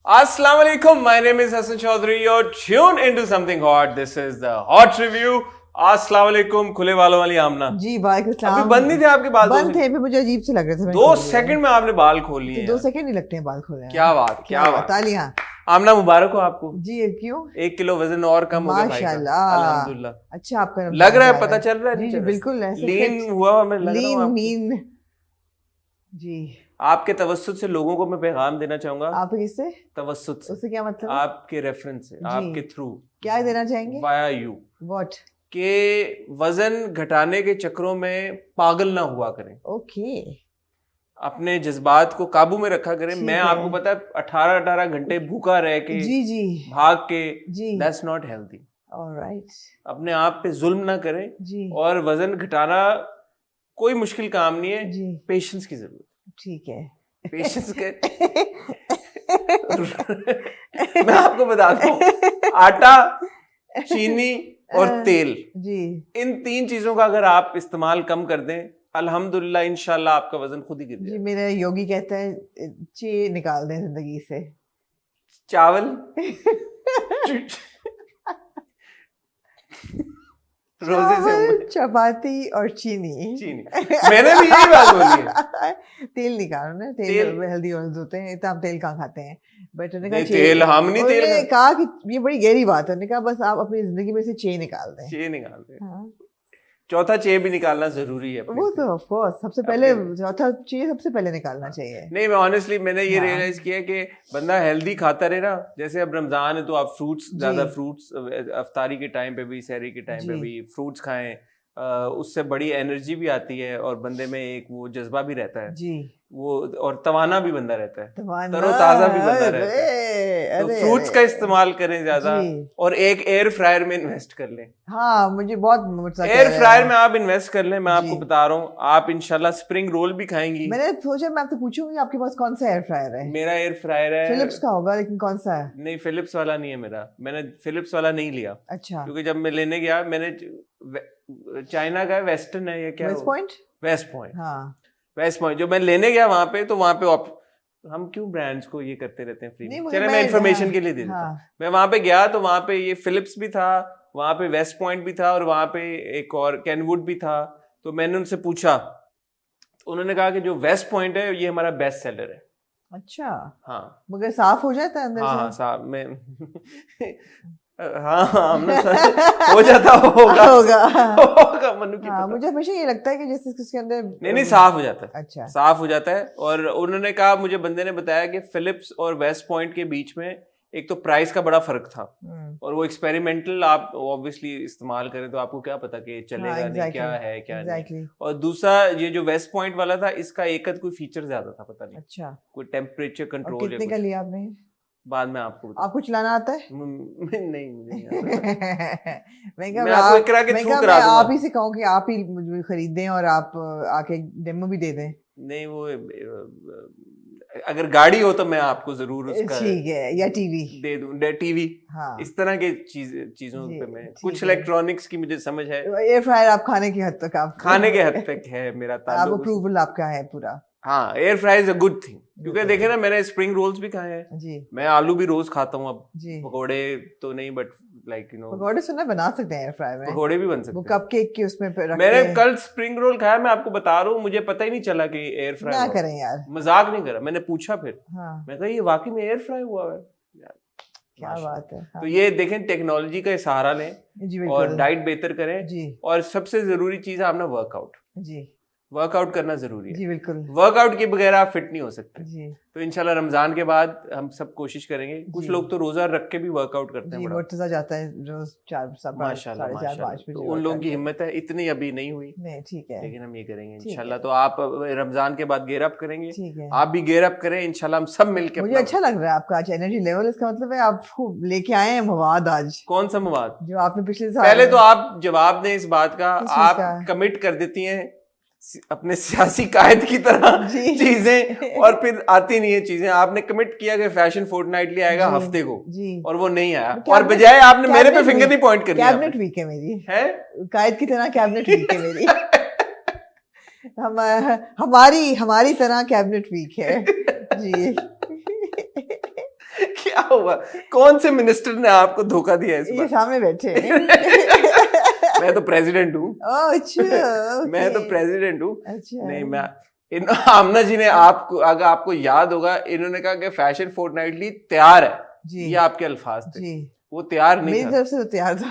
Assalamu alaikum. My name is Hassan Chaudhary. You're tuned into something hot. This is the hot review. Assalamu alaikum. खुले बालों वाली आमना जी वालेकुम सलाम। अभी बंद नहीं थे आपके बाल? बंद थे, फिर मुझे अजीब से लग रहे थे। 2 सेकंड में आपने बाल खोल लिए। 2 सेकंड नहीं लगते हैं बाल खोलने। क्या बात, क्या बात। तालियां। आमना मुबारक हो आपको जी। क्यों? 1 किलो वजन और कम हो गया भाई का। माशाल्लाह अल्हम्दुलिल्लाह। अच्छा आपका लग रहा है, पता चल रहा है। जी बिल्कुल लीन हुआ मैं लग रहा हूं। लीन जी। आपके तवस्सुत से लोगों को मैं पैगाम देना चाहूंगा। आप किससे? तवस्सुत से। उससे क्या मतलब? आपके रेफरेंस से, आपके थ्रू। क्या देना चाहेंगे? Via you what? के वजन घटाने के चक्करों में पागल ना हुआ करें। ओके। अपने जज्बात को काबू में रखा करें। मैं आपको पता है 18 घंटे भूखा रह के जी जी भाग के जी दैट्स नॉट हेल्दी। ऑलराइट। अपने आप पे जुल्म ना करें जी। और वजन घटाना कोई मुश्किल काम नहीं है जी। पेशेंस की जरूरत। ठीक है। पेशेंस के मैं आपको बताता हूँ, आटा, चीनी और तेल, जी, इन 3 चीजों का अगर आप इस्तेमाल कम कर दें, अल्हम्दुलिल्लाह इंशाल्लाह आपका वजन खुद ही गिर जी। जाएगा। मेरा योगी कहता है चे निकाल दें जिंदगी से। चावल रोजे से चपाती और चीनी। मैंने भी यही बात बोली है। तेल निकालो ना, तेल हेल्दी ऑयल्स होते हैं, इतना हम तेल कहाँ खाते हैं। बट उन्होंने कहा तेल हम नहीं, तेल कहा कि ये बड़ी गहरी बात है। उन्होंने कहा बस आप अपनी जिंदगी में से चे निकाल दें। चे निकाल दें। हाँ। चौथा चे भी निकालना जरूरी है। वो तो ऑफ कोर्स सबसे पहले चौथा चे सबसे पहले निकालना चाहिए। नहीं, मैं ऑनेस्टली मैंने ये रियलाइज किया कि बंदा हेल्दी खाता रहे ना, जैसे अब रमजान है तो आप फ्रूट्स, ज्यादा फ्रूट्स अफ्तारी के टाइम पे भी, सहरी के टाइम पे भी फ्रूट्स खाएं। उससे बड़ी एनर्जी भी आती है और बंदे में एक वो जज्बा भी रहता है जी, वो और तवाना भी बंदा रहता है, तरोताजा भी बंदा रहता है। तो फ्रूट्स का इस्तेमाल करें ज्यादा और एक एयर फ्रायर में इन्वेस्ट कर लें। हाँ, मुझे बहुत एयर फ्रायर में आप इन्वेस्ट कर लें। मैं आपको बता रहा हूँ, आप इंशाल्लाह स्प्रिंग रोल भी खाएंगी। मैंने सोचा मैं आपसे पूछूंगी आपके पास कौन सा एयर फ्रायर है? मेरा एयर फ्रायर है फिलिप्स का होगा, लेकिन कौन सा है? नहीं, फिलिप्स वाला नहीं है मेरा। मैंने फिलिप्स वाला नहीं लिया। अच्छा। क्योंकि जब मैं लेने गया, मैंने चाइना का वेस्टर्न है या क्या, वेस्ट पॉइंट। हाँ, वेस्ट पॉइंट जो मैं लेने गया वहां पे, तो वहां पे हम क्यों ब्रांड्स को ये करते रहते हैं फ्री में? चलिए मैं इन्फॉर्मेशन के लिए दे देता हूँ। मैं वहां पे गया तो वहां पे ये फिलिप्स भी था, वहां पे वेस्ट पॉइंट भी था और वहां पे एक और कैनवुड भी था। तो मैंने उनसे पूछा, तो उन्होंने कहा कि जो वेस्ट पॉइंट है ये हमारा बेस्ट सेलर है। अच्छा। हाँ, मगर साफ हो जाता है अंदर से? हाँ, साफ में हाँ हो जाता होगा मनु की। मुझे हमेशा ये लगता है कि जैसे इसके अंदर नहीं साफ हो जाता है। अच्छा, साफ हो जाता है। और उन्होंने कहा, मुझे बंदे ने बताया कि फिलिप्स और वेस्ट पॉइंट के बीच में एक तो प्राइस का बड़ा फर्क था और वो एक्सपेरिमेंटल आप ऑब्वियसली इस्तेमाल करें तो आपको क्या पता कि चलेगा नहीं, क्या है क्या नहीं। और दूसरा ये जो वेस्ट पॉइंट वाला था, इसका एक कोई फीचर ज्यादा था, पता नहीं। अच्छा, कोई टेम्परेचर कंट्रोल। कितने का लिया आपने? बाद में आपको चलाना आता है? नहीं, मुझे नहीं आता। मैं आपको इकरा के थ्रू करा दूंगा। आप ही से कहूं कि आप ही मुझे खरीदें और आप आके डेमो भी दे दें। नहीं, वो अगर गाड़ी हो तो मैं आपको जरूर उसका, ठीक है, या टीवी दे दूं। टीवी, हाँ, इस तरह के चीजों पे मैं कुछ इलेक्ट्रॉनिक्स की मुझे समझ है। एयर फ्रायर आप खाने के हद तक है मेरा ताल्लुक। अप्रूवल आपका है पूरा? हाँ, air fryer is a good thing. क्योंकि देखे ना, मैंने स्प्रिंग रोल्स भी खाए हैं जी। मैं आलू भी रोज खाता हूँ अब। पकोड़े तो नहीं, बट लाइक पकोड़े से ना बना सकते हैं एयर फ्रायर में। पकोड़े भी बन सकते हैं, कपकेक के उसमें मैंने कल स्प्रिंग रोल खाया, मैं आपको बता रहा हूँ, मुझे पता ही नहीं चला कि एयर फ्राई। क्या करें यार, मजाक नहीं करा, मैंने पूछा फिर। हाँ। मैं कहा ये वाकई में एयर फ्राई हुआ है यार, क्या बात है। हाँ। तो ये देखें, टेक्नोलॉजी का सहारा लें और डाइट बेहतर करें जी। और सबसे जरूरी चीज है आपने वर्कआउट जी, वर्कआउट करना जरूरी है जी। बिल्कुल, वर्कआउट के बगैर आप फिट नहीं हो सकते जी। तो इंशाल्लाह रमजान के बाद हम सब कोशिश करेंगे। कुछ लोग तो रोजा रख के भी वर्कआउट करते हैं, मुर्तजा जाता है रोज 4 माशाल्लाह, 4-5 तो उन लोगों की हिम्मत है, इतनी अभी नहीं हुई। नहीं, ठीक है, लेकिन हम ये करेंगे इंशाल्लाह। तो आप रमजान के बाद गेयर अप करेंगे, आप भी गेयर अप करें इंशाल्लाह, हम सब मिलकर। मुझे अच्छा लग रहा है आपका आज एनर्जी लेवल, इसका मतलब है आप लेके आए हैं मवाद आज। कौन सा मवाद? जो आपने पिछले साल, पहले तो आप जवाब दें इस बात का, आप कमिट कर देती हैं अपने सियासी कायद की तरह चीजें और फिर आती नहीं है चीजें। आपने कमिट किया कि फैशन फोर्टनाइटली आएगा हफ्ते को जी। और वो नहीं आया, और बजाय आपने मेरे पे फिंगर नहीं पॉइंट कर दिया। कैबिनेट वीक है मेरी, है कायद की तरह कैबिनेट वीक है मेरी। हमारी तरह कैबिनेट वीक है जी। क्या हुआ? कौन से मिनिस्टर ने आपको धोखा दिया इस बार? ये सामने बैठे हैं। मैं तो प्रेसिडेंट हूँ। अच्छा, मैं तो प्रेसिडेंट हूँ। अच्छा, नहीं, मैं आमना जी ने आपको, अगर आपको याद होगा, इन्होंने कहा कि फैशन फोर्टनाइटली तैयार है जी, ये आपके अल्फाज थे जी। वो तैयार नहीं, मेरी तरफ से तो तैयार था।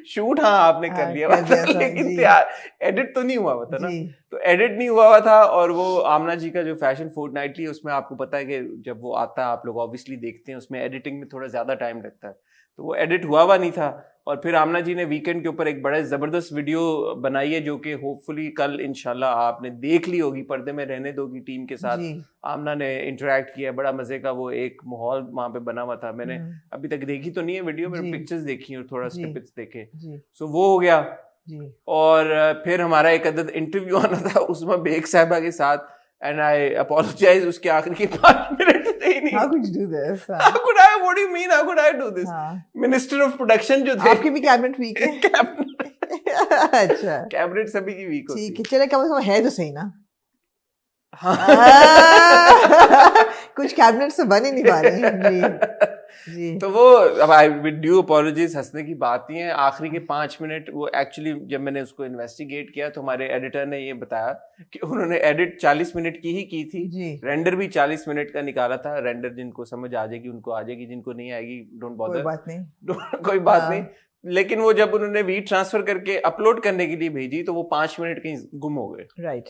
शूट हाँ आपने कर लिया था, लेकिन तैयार एडिट तो नहीं हुआ हुआ था ना, तो एडिट नहीं हुआ हुआ था। और वो आमना जी का जो फैशन फोर्टनाइटली, उसमें आपको पता है कि जब वो आता है, आप लोग ऑब्वियसली देखते हैं, उसमें एडिटिंग में थोड़ा ज्यादा टाइम लगता है, तो वो एडिट हुआ हुआ नहीं था। और फिर आमना जी ने वीकेंड के ऊपर एक बड़ा जबरदस्त वीडियो बनाई है, जो कि होपफुली कल इंशाल्लाह आपने देख ली होगी, पर्दे में रहने दोगी टीम के साथ आमना ने इंटरेक्ट किया, बड़ा मजे का वो एक माहौल वहां पे बना हुआ था। मैंने अभी तक देखी तो नहीं है वीडियो, मैंने पिक्चर्स देखी और थोड़ा स्निपेट्स देखे, सो वो हो गया जी। और फिर हमारा एक अदद इंटरव्यू आना था उस्मा बेग साहिबा के साथ, एंड आई अपोलोजाइज, उसके आखिर के 5 मिनट थे ही नहीं। How could you do this? How could I? What do you mean? How could I do this? Minister of production जो थे, आपकी भी कैबिनेट वीक है। अच्छा, कैबिनेट सभी की वीक होती है। ठीक है, चले, कम से कम है तो सही ना। हाँ। कुछ कैबिनेट से बन ही नहीं पा रहे हैं जी। तो वो, अब आई विद ड्यू अपॉलॉजीज, हंसने की बात ही है। आखिरी के 5 मिनट वो एक्चुअली, जब मैंने उसको इन्वेस्टिगेट किया तो हमारे एडिटर ने ये बताया कि उन्होंने एडिट 40 मिनट की ही की थी, रेंडर भी 40 मिनट का निकाला था। रेंडर जिनको समझ आ जाएगी उनको आ जाएगी, जिनको नहीं आएगी डोंट बॉदर, कोई बात नहीं, कोई बात नहीं। लेकिन वो जब उन्होंने वी ट्रांसफर करके अपलोड करने के लिए भेजी तो वो 5 मिनट कहीं गुम हो गए, राइट,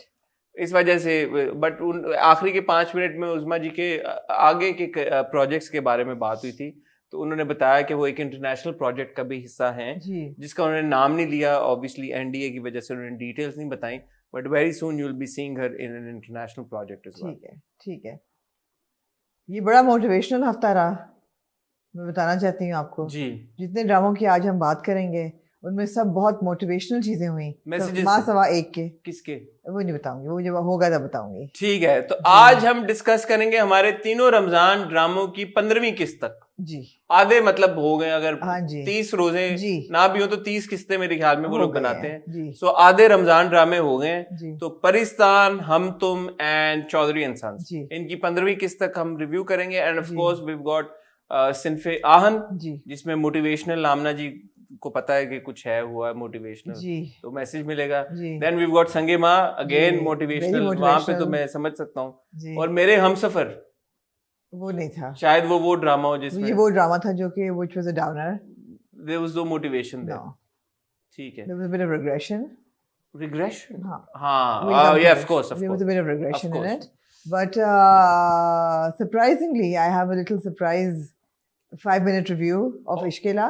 इस वजह से। बट उन आखिरी के 5 मिनट में उस्मा जी के आगे के प्रोजेक्ट्स के बारे में बात हुई थी, तो उन्होंने बताया कि वो एक इंटरनेशनल प्रोजेक्ट का भी हिस्सा हैं, जिसका उन्होंने नाम नहीं लिया, ऑब्वियसली एनडीए की वजह से उन्होंने डिटेल्स नहीं बताई, but very soon you will be seeing her in an international project as well. ठीक है, ठीक है। ये बड़ा मोटिवेशनल हफ्ता रहा, मैं बताना चाहती हूँ आपको जी। जितने ड्रामों की आज हम बात करेंगे उनमें सब बहुत मोटिवेशनल चीजें हुई, माँ सवा एक के। किसके? वो नहीं बताऊंगी, वो जब होगा तब बताऊंगी। ठीक है, तो आज हम डिस्कस करेंगे हमारे तीनों रमजान ड्रामों की 15वीं किस्त तक जी। आधे मतलब हो गए, अगर 30 रोजे ना भी हो तो 30 किस्तें मेरे ख्याल में वो लोग बनाते हैं। सो आधे रमजान ड्रामे हो गए। तो परिस्तान, हम तुम एंड चौधरी इंसान, इनकी 15वीं किस्त तक हम रिव्यू करेंगे। And of course we have got Sinfe Aahan, जिसमें मोटिवेशनल, आमना जी को पता है कि कुछ है हुआ मोटिवेशनल, तो मैसेज मिलेगा। देन वी गॉट संगे माँ, अगेन मोटिवेशनल, वहां पे तो मैं समझ सकता हूँ। और मेरे हमसफर, वो नहीं था शायद, वो ड्रामा हो जिसमें, वो ड्रामा था जो कि which was a downer, there was no motivation there. ठीक है, there was a bit of regression, हां, yeah of course there was a bit of regression in it, but surprisingly I have a little surprise 5-minute review of Ishkila.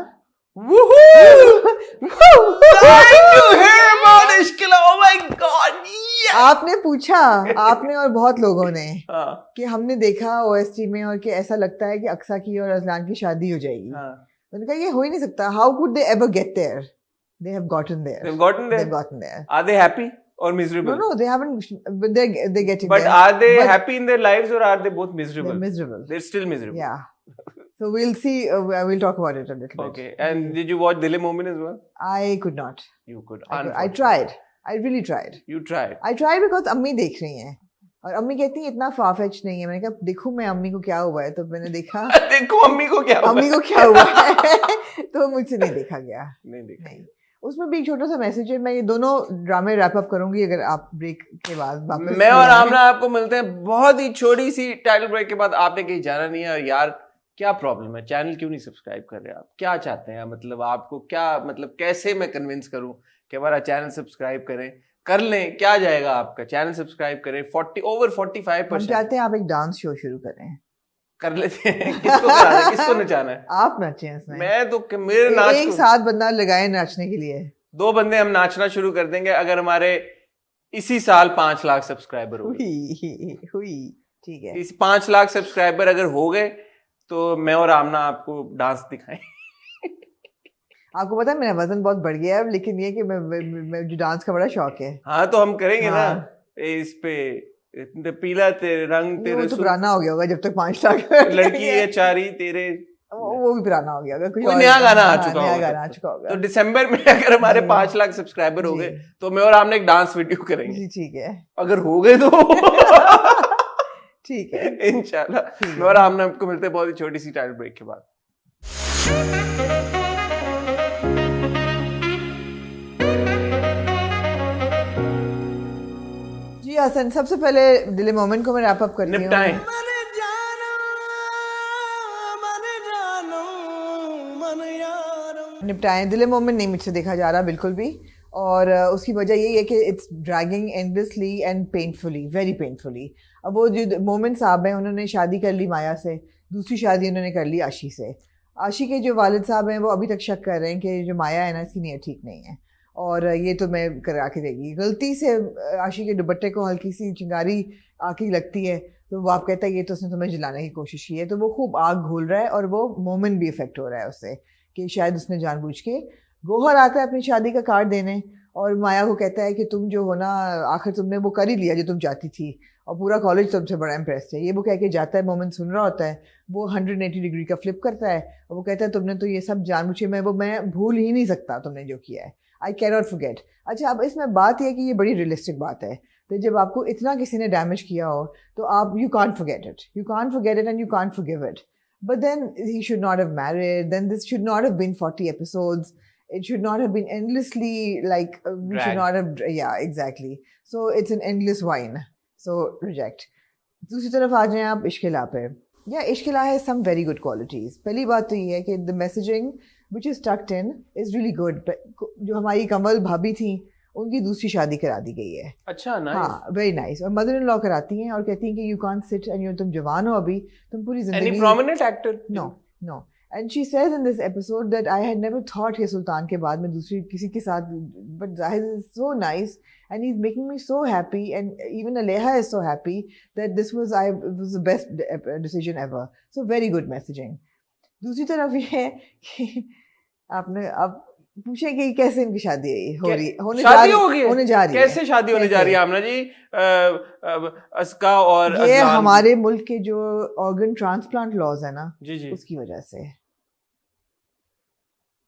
Woohoo! Time to hear about Ishkila. Oh my God! Yes! आपने पूछा, आपने और बहुत लोगों ने कि हमने देखा OST में और कि ऐसा लगता है कि अक्सा की और अजलान की शादी हो जाएगी। मैंने कहा ये हो ही नहीं सकता. How could they ever get there? They have gotten there. They've gotten there. They've gotten there. Are they happy or miserable? No, they haven't. But they're getting there. But are they happy in their lives or are they both miserable? They're miserable. They're still miserable. Yeah. So we'll see. We'll talk about it a little bit. Okay. And did you watch Dil Momin as well? I could not. You could. I tried. I really tried. You tried. I tried because अम्मी देख रही हैं और अम्मी कहती है इतना फाफेच नहीं है. मैंने कहा देखूं मैं अम्मी को क्या हुआ है, तो मैंने देखा देखो अम्मी को क्या हुआ है तो मुझसे नहीं देखा गया. नहीं. उसमें भी एक छोटा सा मैसेज है. मैं ये दोनों ड्रामे रैप अप करूंगी अगर आप ब्रेक के बाद वापस. मैं और आमना आपको मिलते हैं बहुत ही छोटी सी टाइटल ब्रेक के बाद. आपने कहीं जाना नहीं है. और यार क्या प्रॉब्लम है, चैनल क्यों नहीं सब्सक्राइब कर रहे आप? क्या चाहते हैं, मतलब आपको क्या, मतलब कैसे मैं कन्विंस करूं कि हमारा चैनल सब्सक्राइब करें? कर लें, क्या जाएगा आपका? चैनल सब्सक्राइब करें. 45% हम चाहते हैं आप एक डांस शो शुरू करें. कर लेते हैं. किसको कराना है, किसको नचाना है? आप नाचे इसमें. मैं तो मेरे नाच एक साथ बंदा लगाए नाचने के लिए. 2 बंदे हम नाचना शुरू कर देंगे अगर हमारे इसी साल 5 लाख सब्सक्राइबर हुई. ठीक है, इस 5 लाख सब्सक्राइबर अगर हो गए तो मैं और आमना आपको डांस दिखाएं. आपको पता है मेरा वजन बहुत बढ़ गया है, लेकिन ये कि मैं जो डांस का बड़ा शौक है. हाँ तो हम करेंगे ना इस पे पीला तेरे रंग तेरे. तो पुराना हो गया होगा जब तक 5 लाख लड़की है चारी तेरे, वो भी पुराना हो गया होगा. कोई नया गाना आ चुका होगा. तो दिसंबर में अगर हमारे 5 लाख सब्सक्राइबर हो गए तो मैं और आमने एक डांस वीडियो करेंगे. ठीक है, अगर हो गए तो ठीक है इंशाल्लाह। मैं और आमना आपको मिलते हैं बहुत ही छोटी सी टाइटल ब्रेक के बाद। जी हसन, सबसे पहले दिल मोमेंट को मैं रैप अप करती हूँ। निपटाएं। दिल मोमेंट नहीं मुझसे देखा जा रहा बिल्कुल भी, और उसकी वजह यही है कि it's dragging endlessly and painfully, very painfully. अब वो जो मोमेंट साहब हैं, उन्होंने शादी कर ली माया से, दूसरी शादी उन्होंने कर ली आशी से। आशी के जो वालिद साहब हैं वो अभी तक शक कर रहे हैं कि जो माया है ना, इसकी नीयत ठीक नहीं है और ये तो मैं करा के देगी। गलती से आशी के दुपट्टे को हल्की सी चिंगारी आके लगती है तो वो आप कहता है ये तो उसने तुम्हें जलाने की कोशिश की है, तो वो खूब आग घोल रहा है और वो मोमेंट भी इफेक्ट हो रहा है उससे कि शायद उसने जानबूझ के। गोहर आता है अपनी शादी का कार्ड देने और माया को कहता है कि तुम जो हो ना, आखिर तुमने वो कर ही लिया जो तुम चाहती थी और पूरा कॉलेज तुमसे बड़ा इम्प्रेस है। ये वो कह के जाता है, मोमेंट सुन रहा होता है, वो 180 डिग्री का फ्लिप करता है और वो कहता है तुमने तो ये सब जानबूझ, मैं भूल ही नहीं सकता तुमने जो किया है, आई कैन नॉट फॉरगेट। अच्छा, अब इसमें बात यह है कि ये बड़ी रियलिस्टिक बात है, तो जब आपको इतना किसी ने डैमेज किया हो तो आप you can't forget it and you can't forgive it. But then he should not have married. Then this should not have been 40 episodes. It should not have been endlessly like we should not have. Yeah, exactly. So it's an endless whine. So reject. दूसरी तरफ आ जाएं आप इश्किला पे। Yeah, इश्किला has some very good qualities. पहली बात तो ये है कि the messaging which is tucked in is really good. जो हमारी कमल भाभी थी उनकी दूसरी शादी करा दी गई है। अच्छा, नाइस। हाँ, वेरी नाइस। और मदर इन लॉ कराती हैं और कहती हैं कि यू कांट सिट एंड तुम जवान हो अभी, तुम पूरी जिंदगी। Any prominent actor? No. And she says in this episode that I had never thought कि सुल्तान के बाद में दूसरी किसी के साथ, but Zahid is so nice and he is making me so happy and even Aleha is so happy that this was the best decision ever. So very good messaging. दूसरी तरफ ये है कि आपने अब पूछे कि कैसे इनकी शादी होने जा रही है। कैसे शादी होने जा रही है आमना जी? अस्का और ये हमारे मुल्क के जो ऑर्गन ट्रांसप्लांट लॉज है ना, जी उसकी वजह से।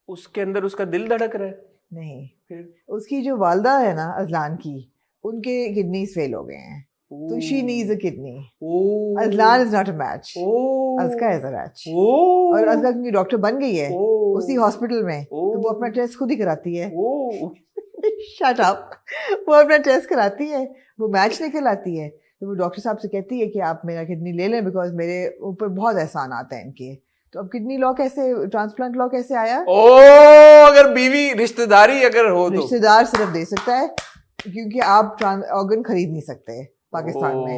उसके अंदर उसका दिल धड़क रहा है? नहीं, फिर उसकी जो वालदा है ना अजलान की, उनके किडनीज फेल हो गए हैं, तो she needs a kidney. Azlan is not a match, Aska is a match. और अस्का क्योंकि डॉक्टर बन गई है उसी हॉस्पिटल में, तो वो अपना टेस्ट खुद ही कराती है। Shut up. वो अपना टेस्ट कराती है, वो मैच निकल आती है, तो वो डॉक्टर साहब से कहती है कि आप मेरा किडनी ले लें बिकॉज मेरे ऊपर बहुत एहसान आता है इनके। तो अब किडनी लॉ कैसे, ट्रांसप्लांट लॉ कैसे आया? अगर बीवी रिश्तेदारी अगर हो तो रिश्तेदार सिर्फ दे सकता है, क्योंकि आप ऑर्गन खरीद नहीं सकते पाकिस्तान में।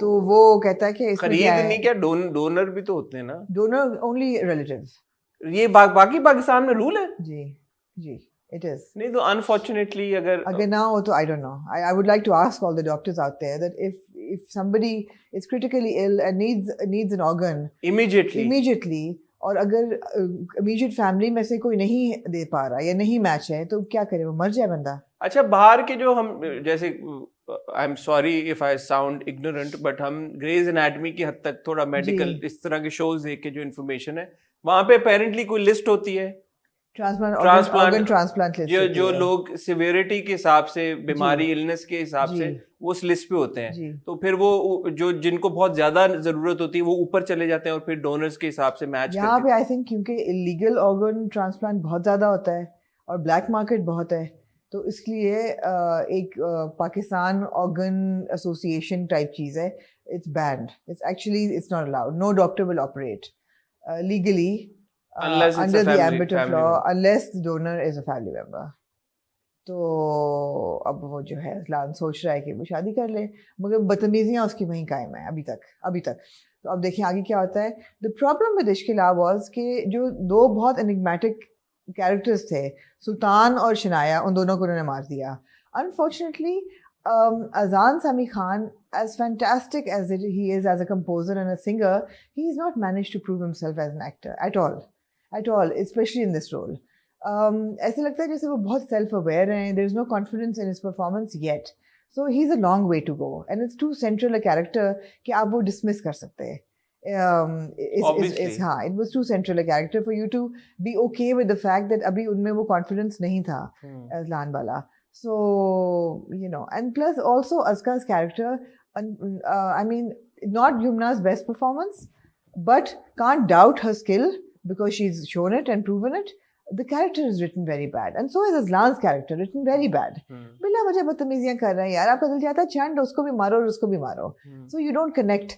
तो वो कहता है कि खरीद नहीं, क्या डोनर भी तो होते हैं ना? Donor only relatives. ये बाकी पाकिस्तान में रूल है? जी it is. नहीं तो unfortunately अगर ना हो तो I don't know. I would like to ask all the doctors out there that if somebody is critically ill and needs an organ immediately और अगर immediate family में से कोई नहीं दे पा रहा या नहीं मैच है तो क्या करे, वो मर जाए बंदा। अच्छा, बाहर के जो हम जैसे I am sorry if I sound ignorant, but हम ग्रेज एनाटमी की हद तक थोड़ा मेडिकल इस तरह के शोज देख के जो इन्फॉर्मेशन है वहां पे अपेरेंटली कोई लिस्ट होती है ट्रांसप्लांट जो लोग सिवियरिटी के हिसाब से, बीमारी इलनेस के हिसाब से वो उस लिस्ट पे होते हैं, तो फिर वो जो जिनको बहुत ज्यादा जरूरत होती है वो ऊपर चले जाते हैं और फिर डोनर्स के हिसाब से मैच यहाँ पे आई थिंक क्योंकि इलीगल ऑर्गन ट्रांसप्लांट बहुत ज्यादा होता है और ब्लैक मार्केट बहुत है, तो इसलिए एक पाकिस्तान ऑर्गन एसोसिएशन टाइप चीज है, it's banned, it's actually it's not allowed, no doctor will operate legally under the ambit of law unless the donor is a family member. तो अब वो जो है अजलान सोच रहा है कि वो शादी कर ले, मगर बदतमीजियाँ उसकी वहीं कायम है अभी तक। तो अब देखिए आगे क्या होता है। द प्रॉब्लम विद इश्किला वाज कि जो दो बहुत एनिग्मेटिक कैरेक्टर्स थे, सुल्तान और शनाया, उन दोनों को उन्होंने मार दिया। Unfortunately Azan Sami Khan, as fantastic as he is as a composer and a singer, he's not managed to prove himself as an actor at all, especially in this role. ऐसे लगता है जैसे वो बहुत self-aware हैं, there is no confidence in his performance yet. So he's a long way to go, and it's too central a character कि आप वो dismiss कर सकते हैं. It was too central a character for you to be okay with the fact that अभी उनमें वो confidence नहीं था अजलान वाला. So, and plus also Aska's character, I mean, not Yumna's best performance, but can't doubt her skill because she's shown it and proven it. The character is written very bad, and so is Aslan's character written very bad. बिला वजह बदतमीजियां कर रहे हैं यार, आपका दिल चाहता है चंड उसको भी मारो और उसको भी मारो. So you don't connect.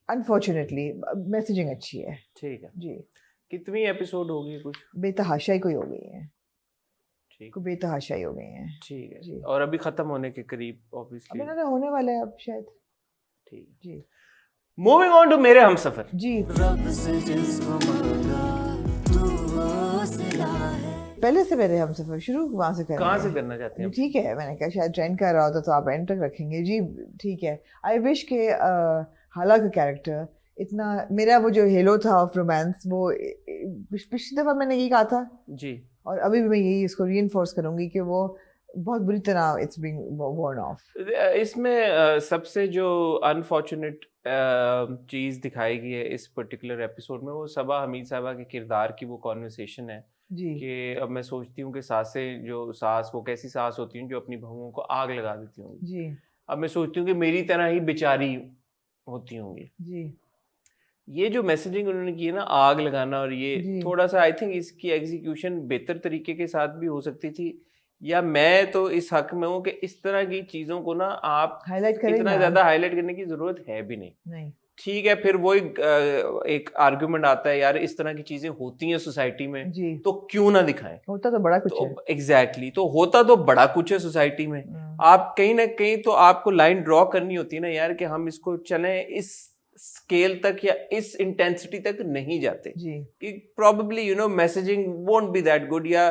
Unfortunately, messaging अच्छी है. ठीक है जी. कितनी एपिसोड होगी? कुछ बेतहाशाई कोई हो गई है. ठीक. को बेतहाशाई हो गई है. ठीक है. और अभी खत्म होने के करीब ऑब्वियसली. अभी ना होने वाला है अब शायद. ठीक जी. मूविंग ऑन टू मेरे हमसफर. जी. पहले से मेरे हमसफर शुरू वहाँ से कहाँ से करना चाहते हैं? ठीक है, मैंने कहा शायद ट्रेंड कर रहा होता तो आप एंड तक रखेंगे. जी ठीक है. आई विश के हाला का कैरेक्टर इतना, मेरा वो जो हेलो था ऑफ रोमांस, वो पिछली दफा मैंने यही कहा था जी, और अभी भी मैं यही इसको रीइंफोर्स करूंगी कि वो बहुत बुरी तरह इट्स बीइंग वॉर्न ऑफ. इसमें सबसे जो अनफॉर्चुनेट चीज़ दिखाई गई है इस पर्टिकुलर एपिसोड में, वो सबा हमीद साहबा के किरदार की वो कॉन्वर्सेशन है जी. कि अब मैं सोचती हूँ कि सासें जो सास, वो कैसी सास होती हैं जो अपनी बहुओं को आग लगा देती होंगी जी. अब मैं सोचती हूँ कि मेरी तरह ही बेचारी होती होंगी जी. ये जो मैसेजिंग उन्होंने की है ना, आग लगाना, और ये थोड़ा सा आई थिंक इसकी एग्जीक्यूशन बेहतर तरीके के साथ भी हो सकती थी, या मैं तो इस हक में हूँ कि इस तरह की चीजों को ना आप इतना ज्यादा हाईलाइट करने की जरूरत है भी नहीं. ठीक है, फिर वो एक आर्गुमेंट आता है यार इस तरह की चीजें होती हैं सोसाइटी में जी. तो क्यों ना दिखाएं? होता तो बड़ा कुछ है. एग्जैक्टली, तो होता तो बड़ा कुछ है सोसाइटी में. आप कहीं ना कहीं तो आपको लाइन ड्रॉ करनी होती है ना यार, कि हम इसको चलें इस स्केल तक या इस इंटेंसिटी तक नहीं जाते जी. कि probably you know messaging won't be that good, या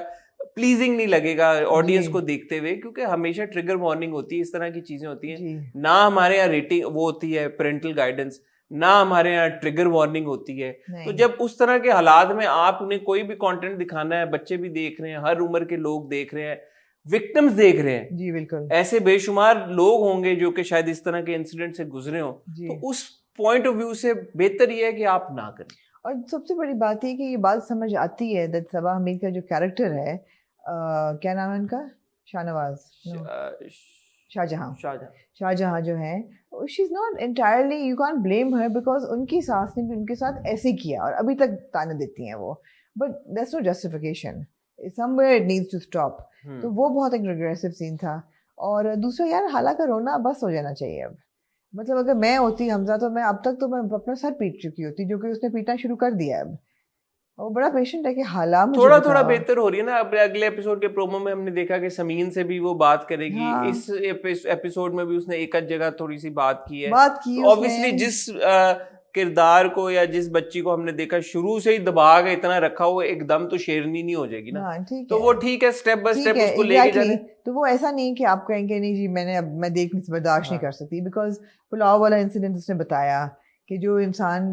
प्लीजिंग नहीं लगेगा ऑडियंस को देखते हुए, क्योंकि हमेशा ट्रिगर वार्निंग होती है, इस तरह की चीजें होती हैं ना. हमारे यहाँ रेटिंग वो होती है पेरेंटल गाइडेंस, ना हमारे यहाँ ट्रिगर वार्निंग होती है. तो जब उस तरह के हालात में आपने कोई भी कंटेंट दिखाना है, बच्चे भी देख रहे हैं, हर उम्र के लोग देख रहे हैं, विक्टिम्स देख रहे हैं जी. बिल्कुल ऐसे बेशुमार लोग होंगे जो कि शायद इस तरह के इंसिडेंट से गुजरे हो, तो उस पॉइंट ऑफ व्यू से बेहतर ये है कि आप ना करें. और सबसे बड़ी बात है कि ये बात समझ आती है दैट सबा हमीद का जो कैरेक्टर है, क्या नाम है उनका, शाहनवाज, शाहजहां जो है, she is not entirely, you can't blame her because उनकी सास ने भी उनके साथ ऐसे किया और अभी तक ताने देती हैं वो, but that's no justification, somewhere it needs to stop. तो वो बहुत एक रिग्रेसिव सीन था. और दूसरा यार, हाला का रोना बस हो जाना चाहिए अब. मतलब अगर मैं होती हमजा तो मैं अब तक तो मैं अपना सर पीट चुकी होती, जो कि उसने पीटना शुरू कर दिया है अब. वो बड़ा पेशेंट है कि हालात थोड़ा बेहतर हो रही है ना. अब अगले एपिसोड के प्रोमो में हमने देखा कि समीन से भी वो बात करेगी. हाँ. इस एपिसोड में भी उसने एक जगह थोड़ी सी बात की है. ऑब्वियसली जिस किरदार को या जिस बच्ची को हमने देखा शुरू से ही दबा के इतना रखा, वो एकदम तो शेरनी नहीं हो जाएगी ना. हाँ, तो वो ठीक है, स्टेप बाय स्टेप उसको लेके जाने. तो वो ऐसा नहीं कि आप कहेंगे नहीं जी मैं देखने से बर्दाश्त नहीं कर सकती, बिकॉज पुलाव वाला इंसिडेंट उसने बताया कि जो इंसान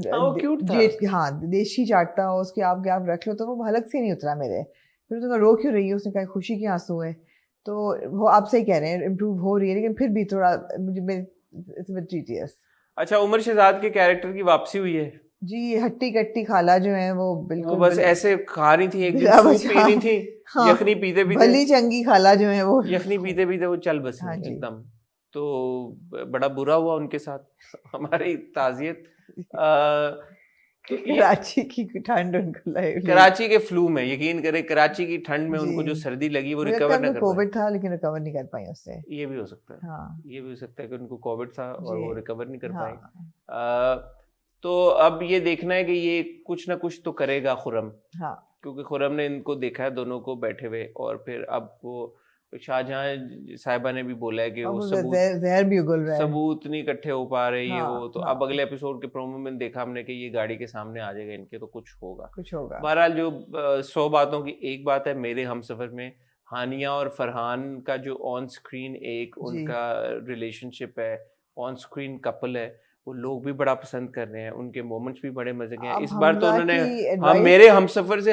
देशी चाटता हो उसके आप रख लो, तो वो हलक से नहीं उतरा मेरे. फिर तो रो क्यों रही है? उसने कहा खुशी के आंसू है. तो वो आप सही कह रहे हैं, इम्प्रूव हो रही है, लेकिन फिर भी थोड़ा मुझे. अच्छा, उमर शहजाद के कैरेक्टर की वापसी हुई है जी. हट्टी कट्टी खाला जो है वो बिल्कुल, वो बस ऐसे खा रही थी, एक दिन सूप पी रही थी. हाँ, यखनी पीते भली चंगी खाला जो है वो यखनी पीते पीते वो चल बसी. हाँ, एकदम. तो बड़ा बुरा हुआ उनके साथ, हमारी ताजियत. कराची की ठंड उनको लगी, कराची के फ्लू में, यकीन करें कराची की ठंड में उनको जो सर्दी लगी वो रिकवर नहीं कर पाए. कोविड था लेकिन रिकवर नहीं कर पाई उससे. ये भी हो सकता है. हाँ. ये भी हो सकता है कि उनको कोविड था और वो रिकवर नहीं कर हाँ. पाए. तो अब ये देखना है कि ये कुछ ना कुछ तो करेगा खुरम. हाँ. क्योंकि खुरम ने इनको देखा है दोनों को बैठे हुए, और फिर अब वो शाहजहां साहिबा ने भी बोला है कि वो सबूत नहीं इकट्ठे हो पा रहे. ये वो तो अब अगले एपिसोड के प्रोमो में देखा हमने कि ये गाड़ी के सामने आ जाएगा इनके, तो कुछ होगा. बहरहाल जो 100 बातों की एक बात है, मेरे हमसफर में हानिया और फरहान का जो ऑन स्क्रीन एक उनका रिलेशनशिप है, ऑन स्क्रीन कपल है, वो लोग भी बड़ा पसंद कर रहे हैं. उनके मोमेंट्स भी बड़े मजे के हैं. इस बार तो उन्होंने मेरे हमसफर से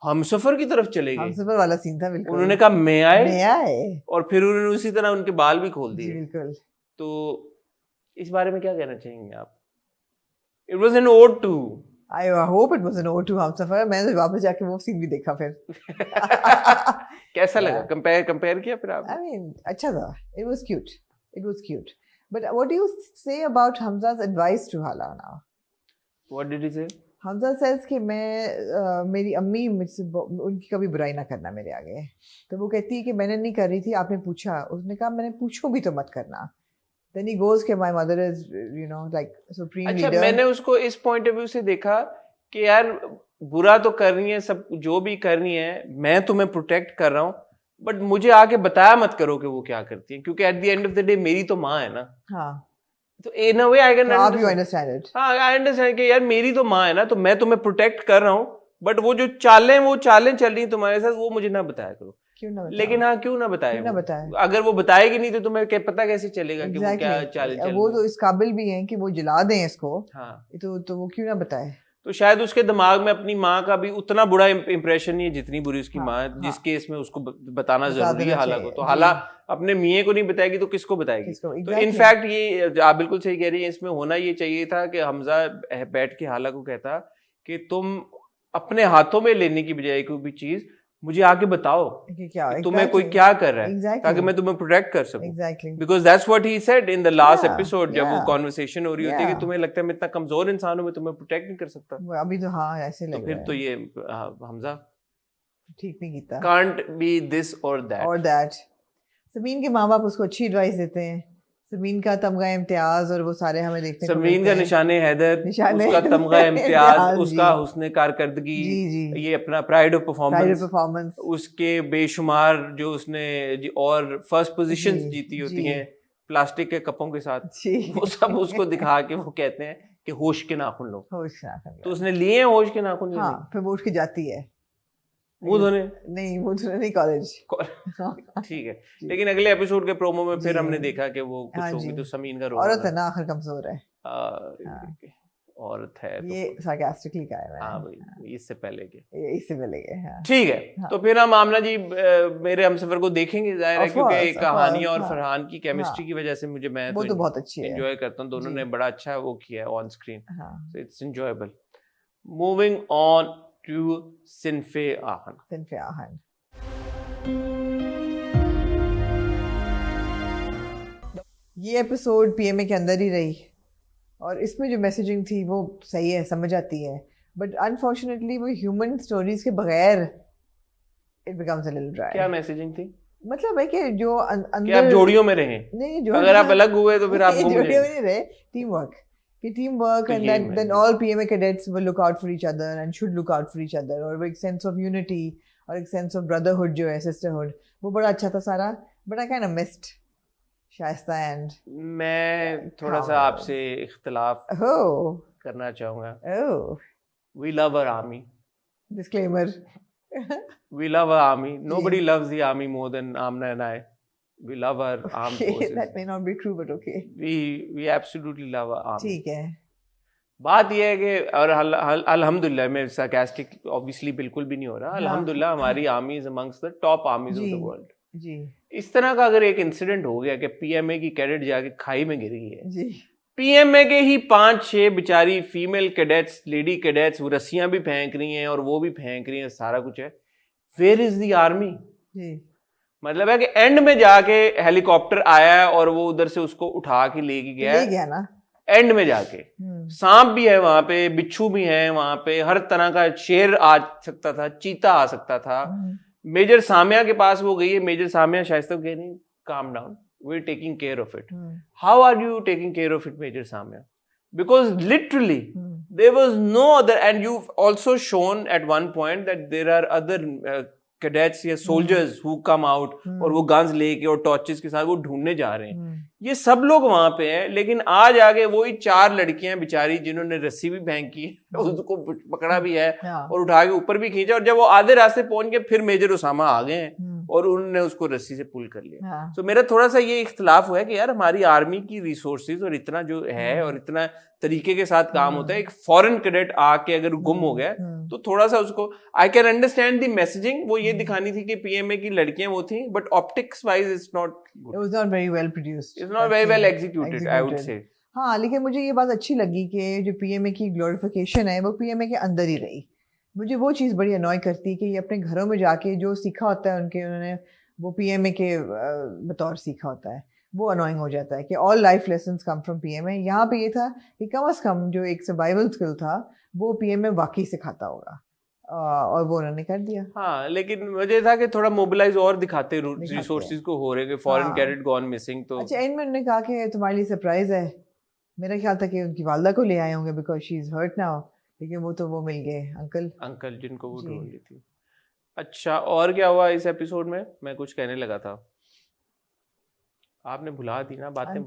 हमसफर की तरफ चले गए. हमसफर वाला सीन था बिल्कुल. उन्होंने कहा मैं आए, और फिर उन्होंने उसी तरह उनके बाल भी खोल दिए. बिल्कुल. तो इस बारे में क्या कहना चाहेंगे आप? It was an ode to, I hope it was an ode to Humsafar. मैंने वापस जाके वो सीन भी देखा फिर. कैसा लगा? कंपेयर किया फिर आप? आई मीन अच्छा था. It was cute. But what do you say about Hamza's advice to Hala now? What did he say? Hamza says कि मैं मेरी अम्मी मुझसे उनकी कभी बुराई ना करना मेरे आगे, तो वो कहती है कि मैंने नहीं कर रही थी, आपने पूछा, उसने कहा मैंने पूछो भी तो मत करना. Then he goes कि my mother is like supreme leader. अच्छा, मैंने उसको इस पॉइंट ऑफ व्यू से देखा कि यार बुरा तो कर रही है, सब जो भी कर रही है, मैं तुम्हें प्रोटेक्ट कर रहा हूँ, बट मुझे आके बताया मत करो कि वो क्या करती है, क्योंकि eight the end of the day मेरी तो माँ है ना. हाँ, तो इन अ वे आई कैन अंडरस्टैंड. हाँ, आई अंडरस्टैंड कि यार मेरी तो माँ है ना, तो मैं तुम्हें प्रोटेक्ट कर रहा हूँ, बट वो जो चालें चल रही तुम्हारे साथ, वो मुझे ना बताया करो. लेकिन हाँ, क्यों ना बताए? अगर वो बताएगी नहीं तो तुम्हें पता कैसे चलेगा कि वो क्या चालें चल रही है? वो तो इस काबिल भी हैं कि वो जला दें इसको. हाँ, तो वो क्यों ना बताए? तो शायद उसके दिमाग में अपनी माँ का भी उतना बुरा इंप्रेशन नहीं है जितनी बुरी उसकी माँ है, जिस केस में उसको बताना जरूरी है हाला को. तो हाला अपने मियाँ को नहीं बताएगी तो किसको बताएगी? तो इनफैक्ट ये आप बिल्कुल सही कह रही हैं, इसमें होना ये चाहिए था कि हमजा बैठ के हाला को कहता कि तुम अपने हाथों में लेने की बजाय कोई भी चीज मुझे आके बताओ कि तुम्हें कोई क्या कर रहा है, ताकि मैं तुम्हें प्रोटेक्ट कर सकूं. Because that's what he said in the last episode, जब वो कॉन्वर्सेशन हो रही होती है कि तुम्हें लगता है मैं इतना कमजोर इंसान हूं, मैं तुम्हें प्रोटेक्ट नहीं कर सकता. अभी तो हाँ ऐसे लग रहा है. फिर तो ये हमजा ठीक नहीं कीता. कांट बी दिस और दैट. समीन के माँ बाप उसको अच्छी एडवाइस देते हैं. समीन का तमगा इम्तियाज और वो सारे हमें देखते हैं. समीन का निशाने हैदर, उसका तमगा इम्तियाज, उसका हुस्न कारकर्दगी, ये अपना प्राइड ऑफ परफॉर्मेंस, उसके बेशुमार जो उसने और फर्स्ट पोजीशंस जीती होती हैं प्लास्टिक के कपों के साथ, वो सब उसको दिखा के वो कहते हैं कि होश के नाखून लो. तो उसने लिए हैं होश के नाखून. हाँ, फिर वो उठ के जाती है मुंह धोने नहीं कॉलेज. ठीक है, लेकिन अगले एपिसोड के प्रोमो में फिर हमने देखा कि वो कुछ होगी तो समीन का रोल औरत है ना, आखिर कमजोर है. औरत है ये सार्कास्टिकली कहा है. हाँ भाई, इससे पहले के. ठीक है. तो फिर हम आमना जी मेरे हमसफर को देखेंगे, जाहिर है, क्योंकि कहानी और फरहान की केमिस्ट्री की वजह से मैं तो बहुत अच्छी एंजॉय करता हूँ. दोनों ने बड़ा अच्छा वो किया है on screen, so it's enjoyable. Moving on to Sinfe Ahan. ये एपिसोड पीएमए के अंदर ही रही और इसमें जो मैसेजिंग थी वो सही है, समझ आती है, बट अनफॉर्चुनेटली वो ह्यूमन स्टोरीज के बगैर it becomes a little dry. क्या मैसेजिंग थी? मतलब है कि जो अंदर आप जोड़ियों में रहे. नहीं, अगर आप अलग हुए तो फिर आप जोड़ियों में नहीं रहे. Team work and then all PMA cadets will look out for each other and should look out for each other, और एक sense of unity और एक sense of brotherhood जो है, sisterhood, वो बड़ा अच्छा था सारा. But I kind of missed Shaista and मैं थोड़ा सा आपसे इख्तिलाफ करना चाहूँगा. We love our army. Disclaimer. We love our army. Nobody loves the army more than Amna and I. We love our armed forces. That may not be true, but okay. We absolutely love our army. ठीक है. बात यह है कि और अल्हम्दुलिल्लाह, मैं sarcastic obviously बिल्कुल भी नहीं हो रहा. अल्हम्दुलिल्लाह हमारी army is amongst the top armies of the world. जी. इस तरह का अगर एक इंसिडेंट हो गया कि पीएमए की कैडेट जाके खाई में गिर गई है. जी. पीएमए के ही 5-6 बेचारी फीमेल कैडेट्स, लेडी कैडेट्स, वो रस्सियां भी फेंक रही हैं और वो भी फेंक रही हैं, सारा कुछ है. Where is the army? जी. मतलब है कि एंड में जाके हेलीकॉप्टर आया और वो उधर से उसको उठा के ले गया ना. एंड में जाके सांप भी है वहां पे, बिच्छू भी है वहां पे, हर तरह का शेर आ सकता था, चीता आ सकता था. मेजर सामिया के पास वो गई है. मेजर सामिया शायद कह रही calm down, we are taking care of it. How are you taking care of it major Samiya? Because literally there was no other, and you've also shown at one point that there are other cadets या soldiers who come out और वो guns लेके और torches के साथ वो ढूंढने जा रहे हैं. ये सब लोग वहां पे हैं, लेकिन आज आगे वही 4 लड़कियां बेचारी जिन्होंने रस्सी भी फेंकी है, उसको पकड़ा भी है और उठा के ऊपर भी खींचा, और जब वो आधे रास्ते पहुंच गए फिर मेजर उसामा आ गए हैं और उन्होंने उसको रस्सी से पुल कर लिया. तो मेरा थोड़ा सा ये इख्तिलाफ हुआ है कि यार हमारी आर्मी की रिसोर्सेज और इतना जो है और इतना तरीके के साथ काम होता है, एक फॉरेन कैडेट आके अगर गुम हो गया तो थोड़ा सा उसको I can understand the messaging. वो ये दिखानी थी कि पीएमए की लड़कियां वो थी, but optics wise it's not good. It was not very well produced. It's not very well executed, I would say. हाँ, लेकिन मुझे ये बात अच्छी लगी कि जो पीएमए की ग्लोरिफिकेशन है वो पीएमए के अंदर ही रही. मुझे वो चीज़ बड़ी अनॉय करती है कि ये अपने घरों में जाके जो सीखा होता है उन्होंने वो पीएमए के बतौर सीखा होता है. वो अनोइंग हो जाता है कि all life lessons come from PMA. यहाँ पे ये था कि कम से कम जो एक सर्वाइवल स्किल था वो पीएमए वाकई सिखाता होगा, और वो उन्होंने कर दिया। हाँ, लेकिन मुझे था कि थोड़ा मोबिलाइज और दिखाते रिसोर्सेज को हो रहे, फॉरेन कैडेट गॉन मिसिंग। तो अच्छा, एंड में उन्होंने कहा कि तुम्हारे लिए सरप्राइज है। मेरा ख्याल था कि उनकी वालदा को ले आए होंगे because she is hurt now, लेकिन वो मिल गए अंकल जिनको वो ढूंढ ली थी। अच्छा, और क्या हुआ इस एपिसोड में? मैं कुछ कहने लगा था, आपने भुला दी ना बातें।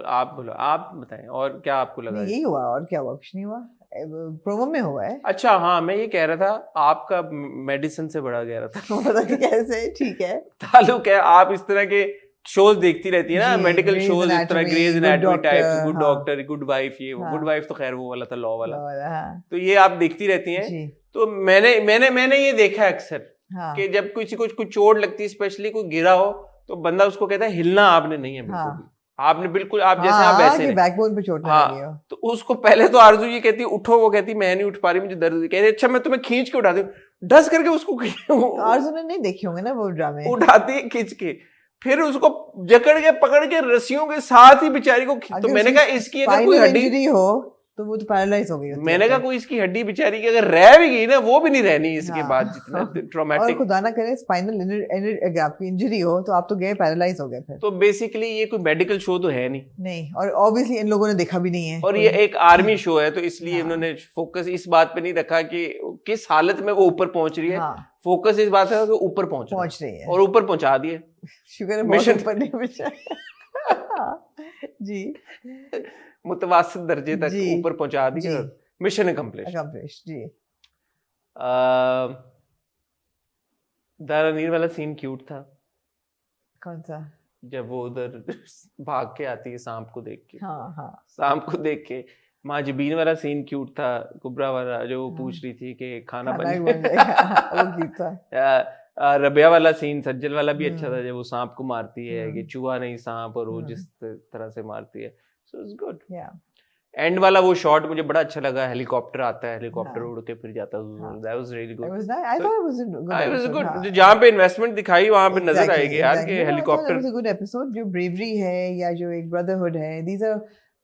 आप बताएं और क्या आपको लगा? यही हुआ, और क्या हुआ? कुछ नहीं हुआ, प्रोमो में हुआ है। अच्छा हाँ, मैं ये कह रहा था आपका मेडिसिन से बड़ा कह रहा था। पता नहीं कैसे, ठीक है। ताल्लुक है, आप इस तरह के शोज देखती रहती है ना, मेडिकल शोज, इस तरह Grey's Anatomy type, Good Doctor, Good Wife. ये गुड वाइफ तो खैर वो वाला था, लॉ वाला। तो ये आप देखती रहती हैं। तो मैंने ये देखा है अक्सर कि जब किसी को कुछ चोट लगती है, स्पेशली कोई गिरा हो, तो बंदा उसको कहता है हिलना आपने नहीं है बिल्कुल भी, आपने बिल्कुल, आप जैसे आप वैसे नहीं, बैकबोन पे चोट लगी हो। तो उसको पहले तो आरजू ये कहती है उठो, वो कहती मैं नहीं उठ पा रही, मुझे दर्द। कहती अच्छा मैं तुम्हें खींच के उठाती हूँ, डस करके उसको आरजू ने नहीं देखे होंगे ना वो ड्रामे, उठाती है खींच के, फिर उसको जकड़ के पकड़ के रस्सियों के साथ ही बेचारी को। तो मैंने कहा इसकी अगर कोई हड्डी हो तो वो तो पैरालाइज हो गई होती है। मैंने कहा कोई इसकी हड्डी बेचारी की अगर रह भी गई ना, वो भी नहीं रहनी इसके बाद, जितना ट्रॉमेटिक। और खुदा ना करे स्पाइनल आपकी इंजरी हो तो आप तो गए पैरालाइज हो गए फिर। तो बेसिकली ये कोई मेडिकल शो तो है नहीं, और ऑब्वियसली इन लोगों ने देखा भी नहीं है, और ये एक आर्मी शो है, तो इसलिए उन्होंने फोकस इस बात पे नहीं रखा कि किस हालत में वो ऊपर पहुंच रही है। फोकस इस बात है कि ऊपर पहुंच रही है, और ऊपर पहुंचा दिए। शुक्र मिशन पर नहीं पहुंचा जी, मुतवासित दर्जे तक ऊपर पहुंचा दिया, मिशन अकम्प्लिश जी। दारा नीर वाला सीन क्यूट था। कौन सा? जब वो उधर भाग के आती है सांप को देख के। हाँ। सांप को देख के। माजबीन वाला सीन क्यूट था, कुबरा वाला जो वो पूछ रही थी कि खाना बन जाएगा। रबिया वाला सीन, सज्जल वाला भी अच्छा था, जब वो सांप को मारती है कि चूहा नहीं सांप, और वो जिस तरह से मारती है, सो इट्स गुड। एंड वाला वो शॉट मुझे बड़ा अच्छा लगा, हेलीकॉप्टर आता है, हेलीकॉप्टर उड़ के फिर जाता है, that was really good. I was good. जहां पे इन्वेस्टमेंट दिखाई वहां पे नजर आएगी यार कि helicopter. Was a good episode. जो ब्रेवरी है या जो एक ब्रदरहुड है,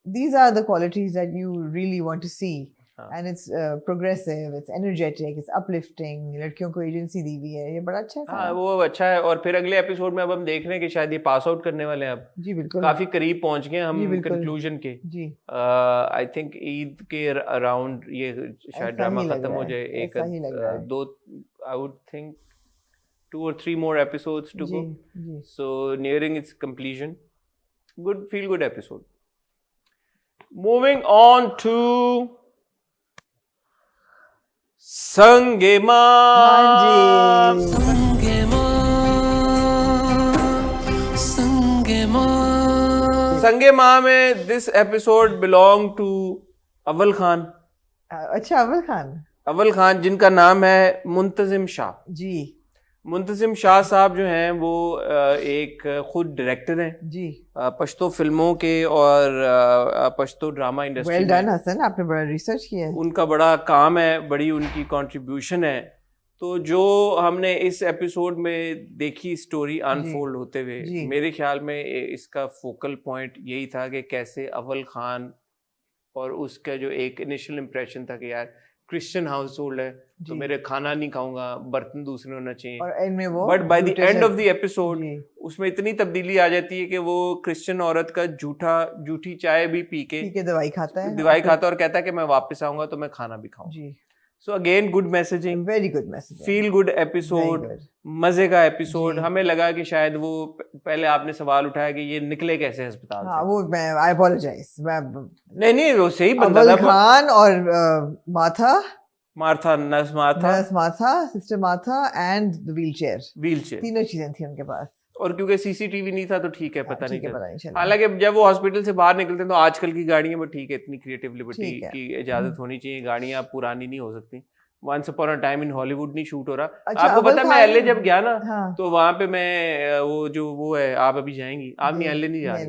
these are the qualities that you really want to see. And it's progressive, it's energetic, it's uplifting. लड़कियों को एजेंसी दी हुई है, ये बड़ा अच्छा है। हाँ, वो अच्छा है। और फिर अगले एपिसोड में अब हम देख रहे हैं कि शायद ये पास आउट करने वाले हैं अब। जी बिल्कुल, काफी करीब पहुंच गए हम कंक्लूजन के। जी, आई थिंक ईद के अराउंड ये शायद ड्रामा खत्म हो जाए। एक दो, I would think 2 or 3 more episodes to go. So nearing its completion. Good, feel good episode. Moving on to संगेमा। संगेमा में दिस एपिसोड बिलोंग टू अव्वल खान। अच्छा, अव्वल खान जिनका नाम है मुंतजिम शाह जी। मुंतजिम शाह साहब जो हैं वो एक खुद डायरेक्टर हैं जी, पश्तो फिल्मों के और Pashto drama industry. Well done Hasan, आपने बड़ा रिसर्च किया है। उनका बड़ा काम है, बड़ी उनकी कंट्रीब्यूशन है। तो जो हमने इस एपिसोड में देखी स्टोरी अनफोल्ड होते हुए, मेरे ख्याल में इसका फोकल पॉइंट यही था कि कैसे अव्वल खान और उसका जो एक इनिशियल इम्प्रेशन था कि यार क्रिश्चियन हाउस होल्ड है तो मेरे खाना नहीं खाऊंगा, बर्तन दूसरे होना चाहिए। But by the end of the episode उसमें इतनी तब्दीली आ जाती है कि वो क्रिश्चियन औरत का जूठी चाय भी पी के दवाई खाता है और कहता है कि मैं वापस आऊंगा तो मैं खाना भी खाऊंगा। So again good messaging, very good messaging, feel good episode, मजे का एपिसोड। हमें लगा कि शायद वो पहले आपने सवाल उठाया कि ये निकले कैसे अस्पताल से। वो मैं आई अपोलोजाइज, नहीं वो सही बंदा था। खान और Martha, nurse Martha, sister Martha and the wheelchair, तीनों चीजें थी उनके पास। और क्योंकि सीसीटीवी नहीं था तो ठीक है, पता नहीं चला। हालांकि जब वो हॉस्पिटल से बाहर निकलते हैं तो आजकल की गाड़ियां भी ठीक है, इतनी क्रिएटिव लिबर्टी की इजाजत होनी चाहिए, गाड़ियां पुरानी नहीं हो सकती। Once upon a time in Hollywood नहीं शूट हो रहा। आपको पता है मैं एलए जब गया ना तो वहां पे मैं वो है, आप अभी जाएंगी? आप नहीं, एलए नहीं जा रही।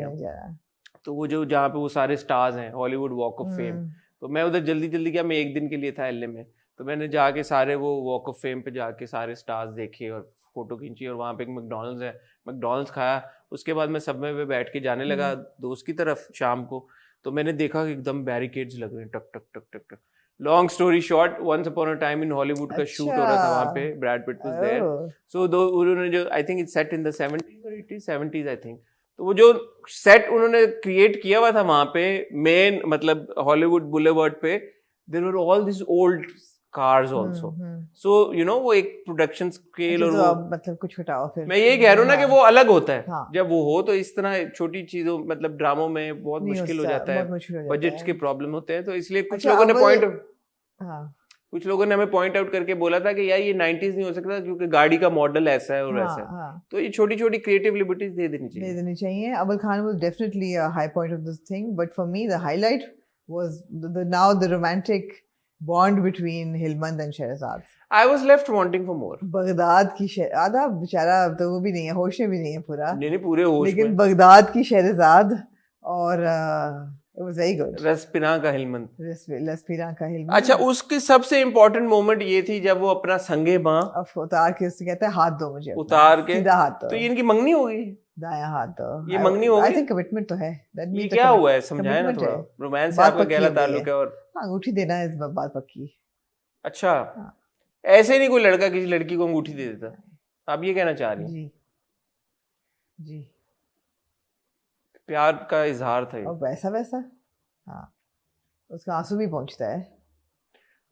तो वो जो जहाँ पे वो सारे स्टार्स हैं, हॉलीवुड वॉक ऑफ फेम, तो मैं उधर जल्दी गया। मैं एक दिन के लिए था एलए में, तो मैंने जाके सारे वो वॉक ऑफ फेम पे जाके सारे स्टार्स देखे और फोटो खींची और वहाँ पे एक मैकडॉनल्ड्स है, मैकडॉनल्ड्स खाया। उसके बाद मैं सबवे पे बैठ के जाने लगा दोस्त की तरफ शाम को, तो मैंने देखा कि एकदम बैरिकेड्स लग रहे हैं, टक टक टक टक टक। Long story short, once upon a time in Hollywood का शूट हो रहा था वहाँ पे, Brad Pitt was there. So दो उन्होंने जो I think it's set in the 70s और 70s आई थिंक, तो वो जो सेट उन्होंने क्रिएट किया हुआ था वहाँ पे मेन मतलब हॉलीवुड बुलेवर्ड पे, there were all this old cars also. So you know वो एक प्रोडक्शन स्केल और वो मतलब कुछ हटाओ फिर। मैं ये कह रहा हूँ ना कि वो अलग होता है। जब वो हो तो इस तरह छोटी चीजों मतलब ड्रामों में बहुत मुश्किल हो जाता है, बजट्स के प्रॉब्लम होते हैं, तो इसलिए कुछ लोगों ने कुछ लोगों ने हमें पॉइंट आउट करके बोला था कि यार ये 90s नहीं हो सकता क्योंकि गाड़ी का मॉडल ऐसा है और ऐसा है। तो ये छोटी छोटी क्रिएटिव लिबर्टीज दे देनी चाहिए। अव्वल Khan was definitely a high point of this thing, but for me the highlight was the romantic bond between Hilmand and Shehrazad. I was left wanting for more. Baghdad की आधा बेचारा तो वो भी नहीं है, होश में भी नहीं है पूरा। नहीं पूरे होश लेकिन में। बगदाद की शहरजाद और it was very good. रसपिना का हिलमंद। रसपिना का हिलमंद। अच्छा, उसकी सबसे इम्पोर्टेंट मोमेंट ये थी जब वो अपना संगे बां उतार के उससे कहता है हाथ दो मुझे, उतार के सीधा हाथ दो। तो इनकी मंगनी हो गई, दायां हाथ दो, ये मंगनी हो गई। आई थिंक कमिटमेंट तो है। ये क्या हुआ है समझाया ना थोड़ा, रोमांस से आपका गहरा ताल्लुक है और अंगूठी देना है, इस बात पक्की। अच्छा ऐसे नहीं कोई लड़का किसी लड़की को अंगूठी दे देता, आप ये कहना चाह रही हैं? जी प्यार का इजहार था और वैसा हाँ, उसका आंसू भी पहुंचता है।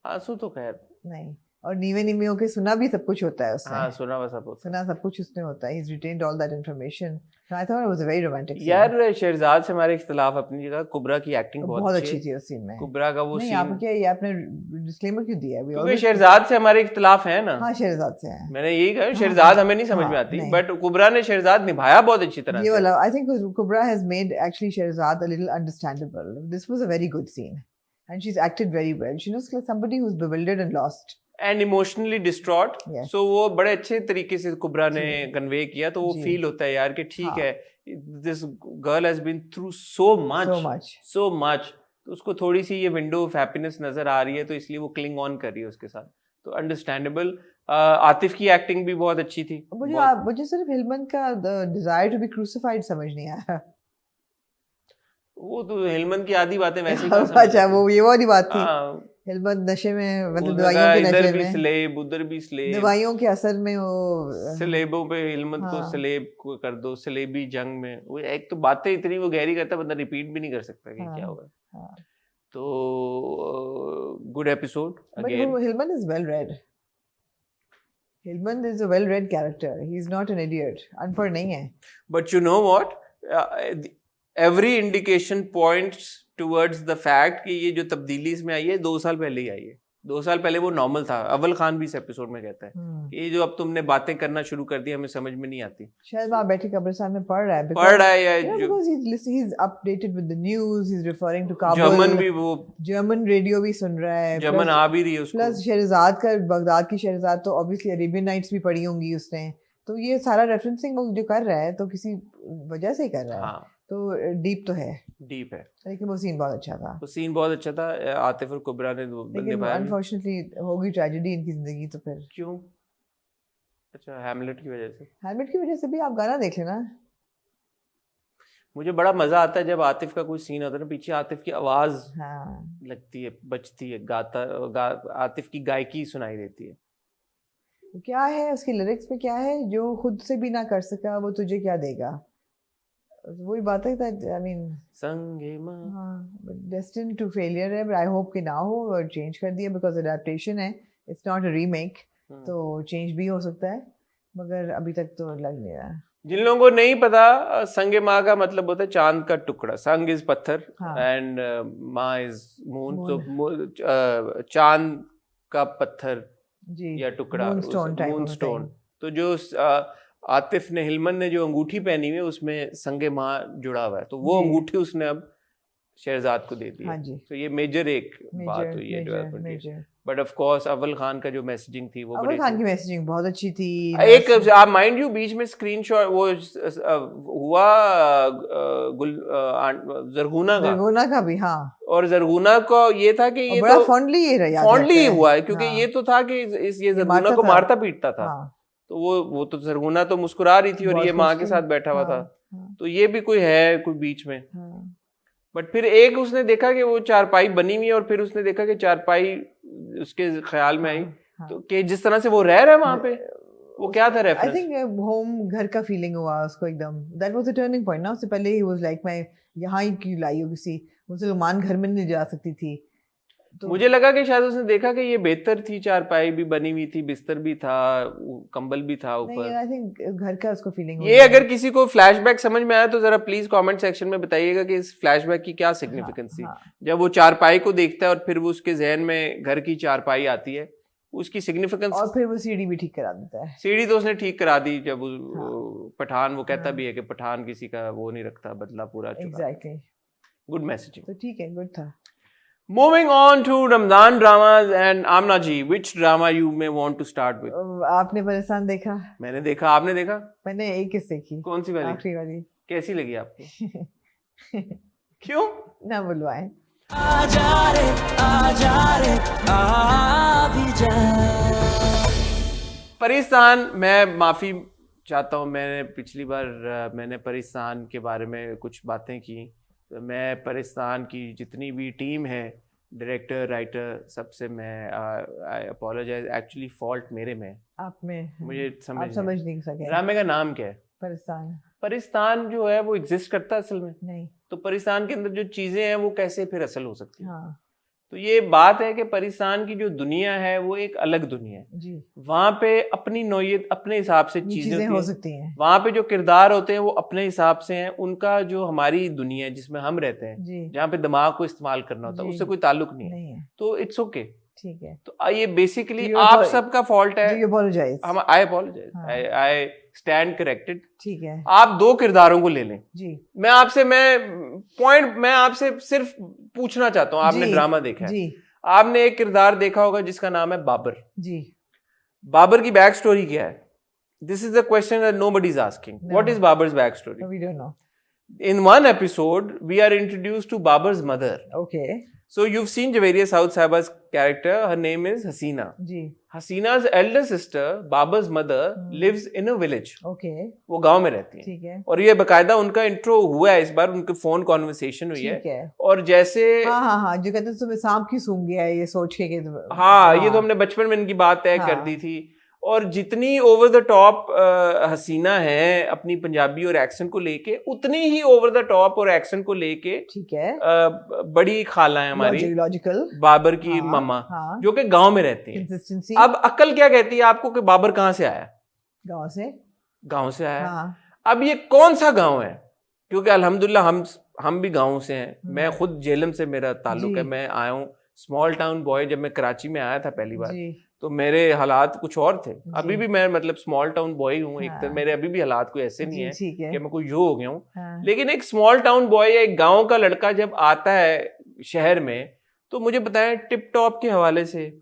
आंसू तो खैर नहीं, और नीवे होके सुना भी सब कुछ होता है उसने। हाँ, सुना सब कुछ उसने होता है। He's retained all that information. So I thought it was a very romantic scene. यार शहरजाद से हमारे इख्तिलाफ अपनी जगह, कुबरा की एक्टिंग बहुत अच्छी थी उस सीन में। कुबरा का वो सीन आप क्या ये आपने डिस्क्लेमर क्यों दिया है? क्योंकि शहरजाद से हमारे इख्तिलाफ है ना। हाँ, शहरजाद से है। मैंने यही कहा, शहरजाद हमें नहीं समझ में आती, बट कुबरा ने शहरजाद निभाया बहुत अच्छी तरह से। ये वाला I think Kubra has made actually Shehrazad a little understandable. This was a very good scene and she's acted very well. She looks like somebody who's bewildered and lost. And emotionally distraught. So वो बड़े अच्छे तरीके से कुबरा ने convey किया, तो वो feel होता है यार कि ठीक है, this girl has been through so much, तो उसको थोड़ी सी ये विंडो ऑफ हैप्पीनेस नजर आ रही है, तो इसलिए वो क्लिंग ऑन कर रही है उसके साथ, तो अंडरस्टैंडेबल। आतिफ की एक्टिंग भी बहुत अच्छी थी। मुझे सिर्फ हिलमंद का डिजायर टू बी क्रूसिफाइड समझ नहीं आया। वो तो हिलमंद की आधी बातें वैसे ही अच्छा, वो ये वाली बात थी। हिलमंद नशे में, मतलब दवाइयों के नशे में, स्लेब उधर भी स्लेब, दवाइयों के असर में वो स्लेबों पे हिलमंद को स्लेब को कर दो, स्लेबी जंग में। वो एक तो बातें इतनी वो गहरी करता है, बंदा रिपीट भी नहीं कर सकता कि क्या हुआ। तो good episode again. Hilmand is well read. Hilmand is a well-read character. He's not an idiot. अनपढ़ नहीं है. But you know what? Every indication points towards the fact कि ये जो तब्दीली इसमें आई है 2 साल पहले ही आई है। 2 साल पहले वो नॉर्मल था। अव्वल खान भी इस एपिसोड में कहता है ये जो अब तुमने बातें करना शुरू कर दी हमें समझ में नहीं आती। शायद वहाँ बैठे कब्रिस्तान में पढ़ रहा है या because he's updated with the news, he's referring to Kabul, German भी वो जर्मन रेडियो भी सुन रहा है, जर्मन आ भी रही है उसको। प्लस शहरजाद का, बगदाद की शहरजाद तो ऑब्वियसली अरेबियन नाइट्स भी पढ़ी होंगी उसने, तो ये सारा रेफरेंसिंग वो जो कर रहा है तो किसी वजह से ही कर रहा है। तो डीप तो है, डीप है। लेकिन वो सीन बहुत अच्छा था। वो सीन बहुत अच्छा था। आतिफ और कुबरा ने निभाया। अनफॉर्चुनेटली होगी ट्रेजेडी इनकी जिंदगी, तो फिर क्यों? अच्छा, हैमलेट की वजह से। हैमलेट की वजह से भी आप गाना देख लेना। मुझे बड़ा मजा आता है जब आतिफ का कोई सीन होता है ना, पीछे आतिफ की आवाज लगती है, बजती है, आतिफ की गायकी सुनाई देती है। क्या है उसके लिरिक्स में, क्या है जो खुद से भी ना कर सका वो तुझे क्या देगा, वही बात है। आई मीन संगे मां, डेस्टिन्ड टू फेलियर है, बट आई होप कि ना हो और चेंज कर दिया, बिकॉज अडैप्टेशन है, इट्स नॉट अ रीमेक, तो चेंज भी हो सकता है, मगर अभी तक तो लग नहीं रहा। जिन लोगों को नहीं पता, संगे माँ का मतलब होता है चांद का टुकड़ा। संग इज पत्थर एंड माँ इज मून, तो चांद का पत्थर या टुकड़ा, मून स्टोन। तो जो आतिफ ने, हिलमंद ने जो अंगूठी पहनी हुई है उसमें संगे माँ जुड़ा हुआ है, तो वो अंगूठी उसने अब शहरजाद को दे दी है। तो ये मेजर एक बात हुई है डेवलपमेंट। बट ऑफ कोर्स अव्वल खान का जो मैसेजिंग थी वो, अव्वल खान की मैसेजिंग बहुत अच्छी थी। एक आप माइंड यू बीच में स्क्रीनशॉट वो हुआ जरगुना का भी, हाँ, और जरगुना को ये था कि ये बड़ा फॉन्डली हुआ है, क्योंकि ये तो था कि ये जरगुना को मारता पीटता था, तो वो तो सरगुना तो मुस्कुरा रही थी और ये माँ के साथ बैठा हुआ था, तो ये भी कोई है कोई बीच में। बट फिर एक उसने देखा कि वो चारपाई बनी हुई है और फिर उसने देखा कि चारपाई उसके ख्याल में आई, तो कि जिस तरह से वो रह रहा है वहां पे, वो क्या था रेफरेंस? आई थिंक होम, घर का फीलिंग हुआ उसको एकदम। That was the turning point ना। उससे पहले ही वाज लाइक मैं यहाँ ही क्यों लाई हूँ, किसी मुसलमान घर में नहीं जा सकती थी। तो मुझे लगा कि शायद उसने देखा कि ये बेहतर थी, चारपाई भी बनी हुई थी, बिस्तर भी था, कंबल भी था ऊपर। आई थिंक घर का उसको फीलिंग। ये अगर किसी को फ्लैशबैक समझ में आया तो जरा प्लीज कमेंट सेक्शन में बताइएगा कि इस फ्लैशबैक की क्या सिग्निफिकेंस थी। जब वो चारपाई को देखता है और फिर वो उसके जहन में घर की चारपाई आती है, उसकी सिग्निफिकेंस। और फिर वो सीढ़ी भी ठीक करा देता है। सीढ़ी तो उसने ठीक करा दी जब पठान, वो कहता भी है कि पठान किसी का वो नहीं रखता, बदला पूरा चुका। Exactly, good messaging. तो ठीक है, गुड था। Moving on to Ramadan dramas, and Amna ji, which drama you may want to start with? आपने परेशान देखा? मैंने देखा, आपने देखा? मैंने एक किस देखी। कौन सी वाली? आखिरी वाली। कैसी लगी आपको? क्यों? ना बुलवाएं। आजा रे आ भी जा। परिस्तान, मैं माफी चाहता हूँ, मैंने पिछली बार मैंने परिस्तान के बारे में कुछ बातें की। तो मैं परिस्तान की जितनी भी टीम है, डायरेक्टर, राइटर, सबसे मैं आई अपोलोजाइज। एक्चुअली फॉल्ट मेरे में, आप में, मुझे समझ नहीं सके। ड्रामे का नाम क्या है? परिस्तान। परिस्तान जो है वो एग्जिस्ट करता है असल में नहीं, तो परिस्तान के अंदर जो चीजें हैं वो कैसे फिर असल हो सकती है? हाँ। तो ये बात है कि परिस्तान की जो दुनिया है वो एक अलग दुनिया है जी। वहां पे अपनी नौयत, अपने हिसाब से चीजें हो सकती हैं। वहां पे जो किरदार होते हैं वो अपने हिसाब से हैं। उनका जो हमारी दुनिया है जिसमें हम रहते हैं, जहाँ पे दिमाग को इस्तेमाल करना होता है, उससे कोई ताल्लुक नहीं है। तो इट्स ओके, ठीक है। तो ये बेसिकली आप सबका फॉल्ट है। हम आई अपोलोजाइज, आई स्टैंड करेक्टेड। ठीक है। आप दो किरदारों को ले लें जी। मैं आपसे सिर्फ पूछना चाहता हूँ, आपने ड्रामा देखा है, आपने एक किरदार देखा होगा जिसका नाम है बाबर। जी। बाबर की बैक स्टोरी क्या है? This is the question that nobody is asking. What is Babar's back story? We don't know. In one episode, we are introduced to Babar's mother. Okay. So you've seen Javeriya Saud Sahiba's character. Her name is Hasina. जी. Hasina's elder sister, Babar's mother, lives in a village. Okay. वो गांव में रहती है। ठीक है। और ये बकायदा उनका इंट्रो हुआ है इस बार, उनके फोन कॉन्वर्सेशन हुई है। ठीक है। और जैसे हाँ, जो कहते हैं तुम्हें सांप की सूंघ गया है ये सोच के हाँ, ये तो हमने बचपन में इनकी बात तय कर दी थी। और जितनी ओवर द टॉप हसीना है अपनी पंजाबी और एक्सेंट को लेके, उतनी ही ओवर द टॉप और एक्सेंट को लेके, ठीक है, बड़ी खाला है हमारी लॉजिकल बाबर की मामा, जो कि गांव में रहती है। अब अक्ल क्या कहती है आपको कि बाबर कहाँ से आया? गांव से आया। अब ये कौन सा गांव है? क्योंकि अल्हम्दुलिल्लाह हम भी गांव से हैं। मैं खुद जेलम से मेरा ताल्लुक है। मैं आया हूँ स्मॉल टाउन बॉय। जब मैं कराची में आया था पहली बार तो मेरे हालात कुछ और थे। अभी भी मैं मतलब स्मॉल टाउन बॉय हूँ। एक तरह मेरे अभी भी हालात कोई ऐसे नहीं है कि मैं कोई यो हो गया हूँ। लेकिन एक स्मॉल टाउन बॉय या एक गांव का लड़का जब आता है शहर में, तो मुझे बताएं टिप टॉप के हवाले से,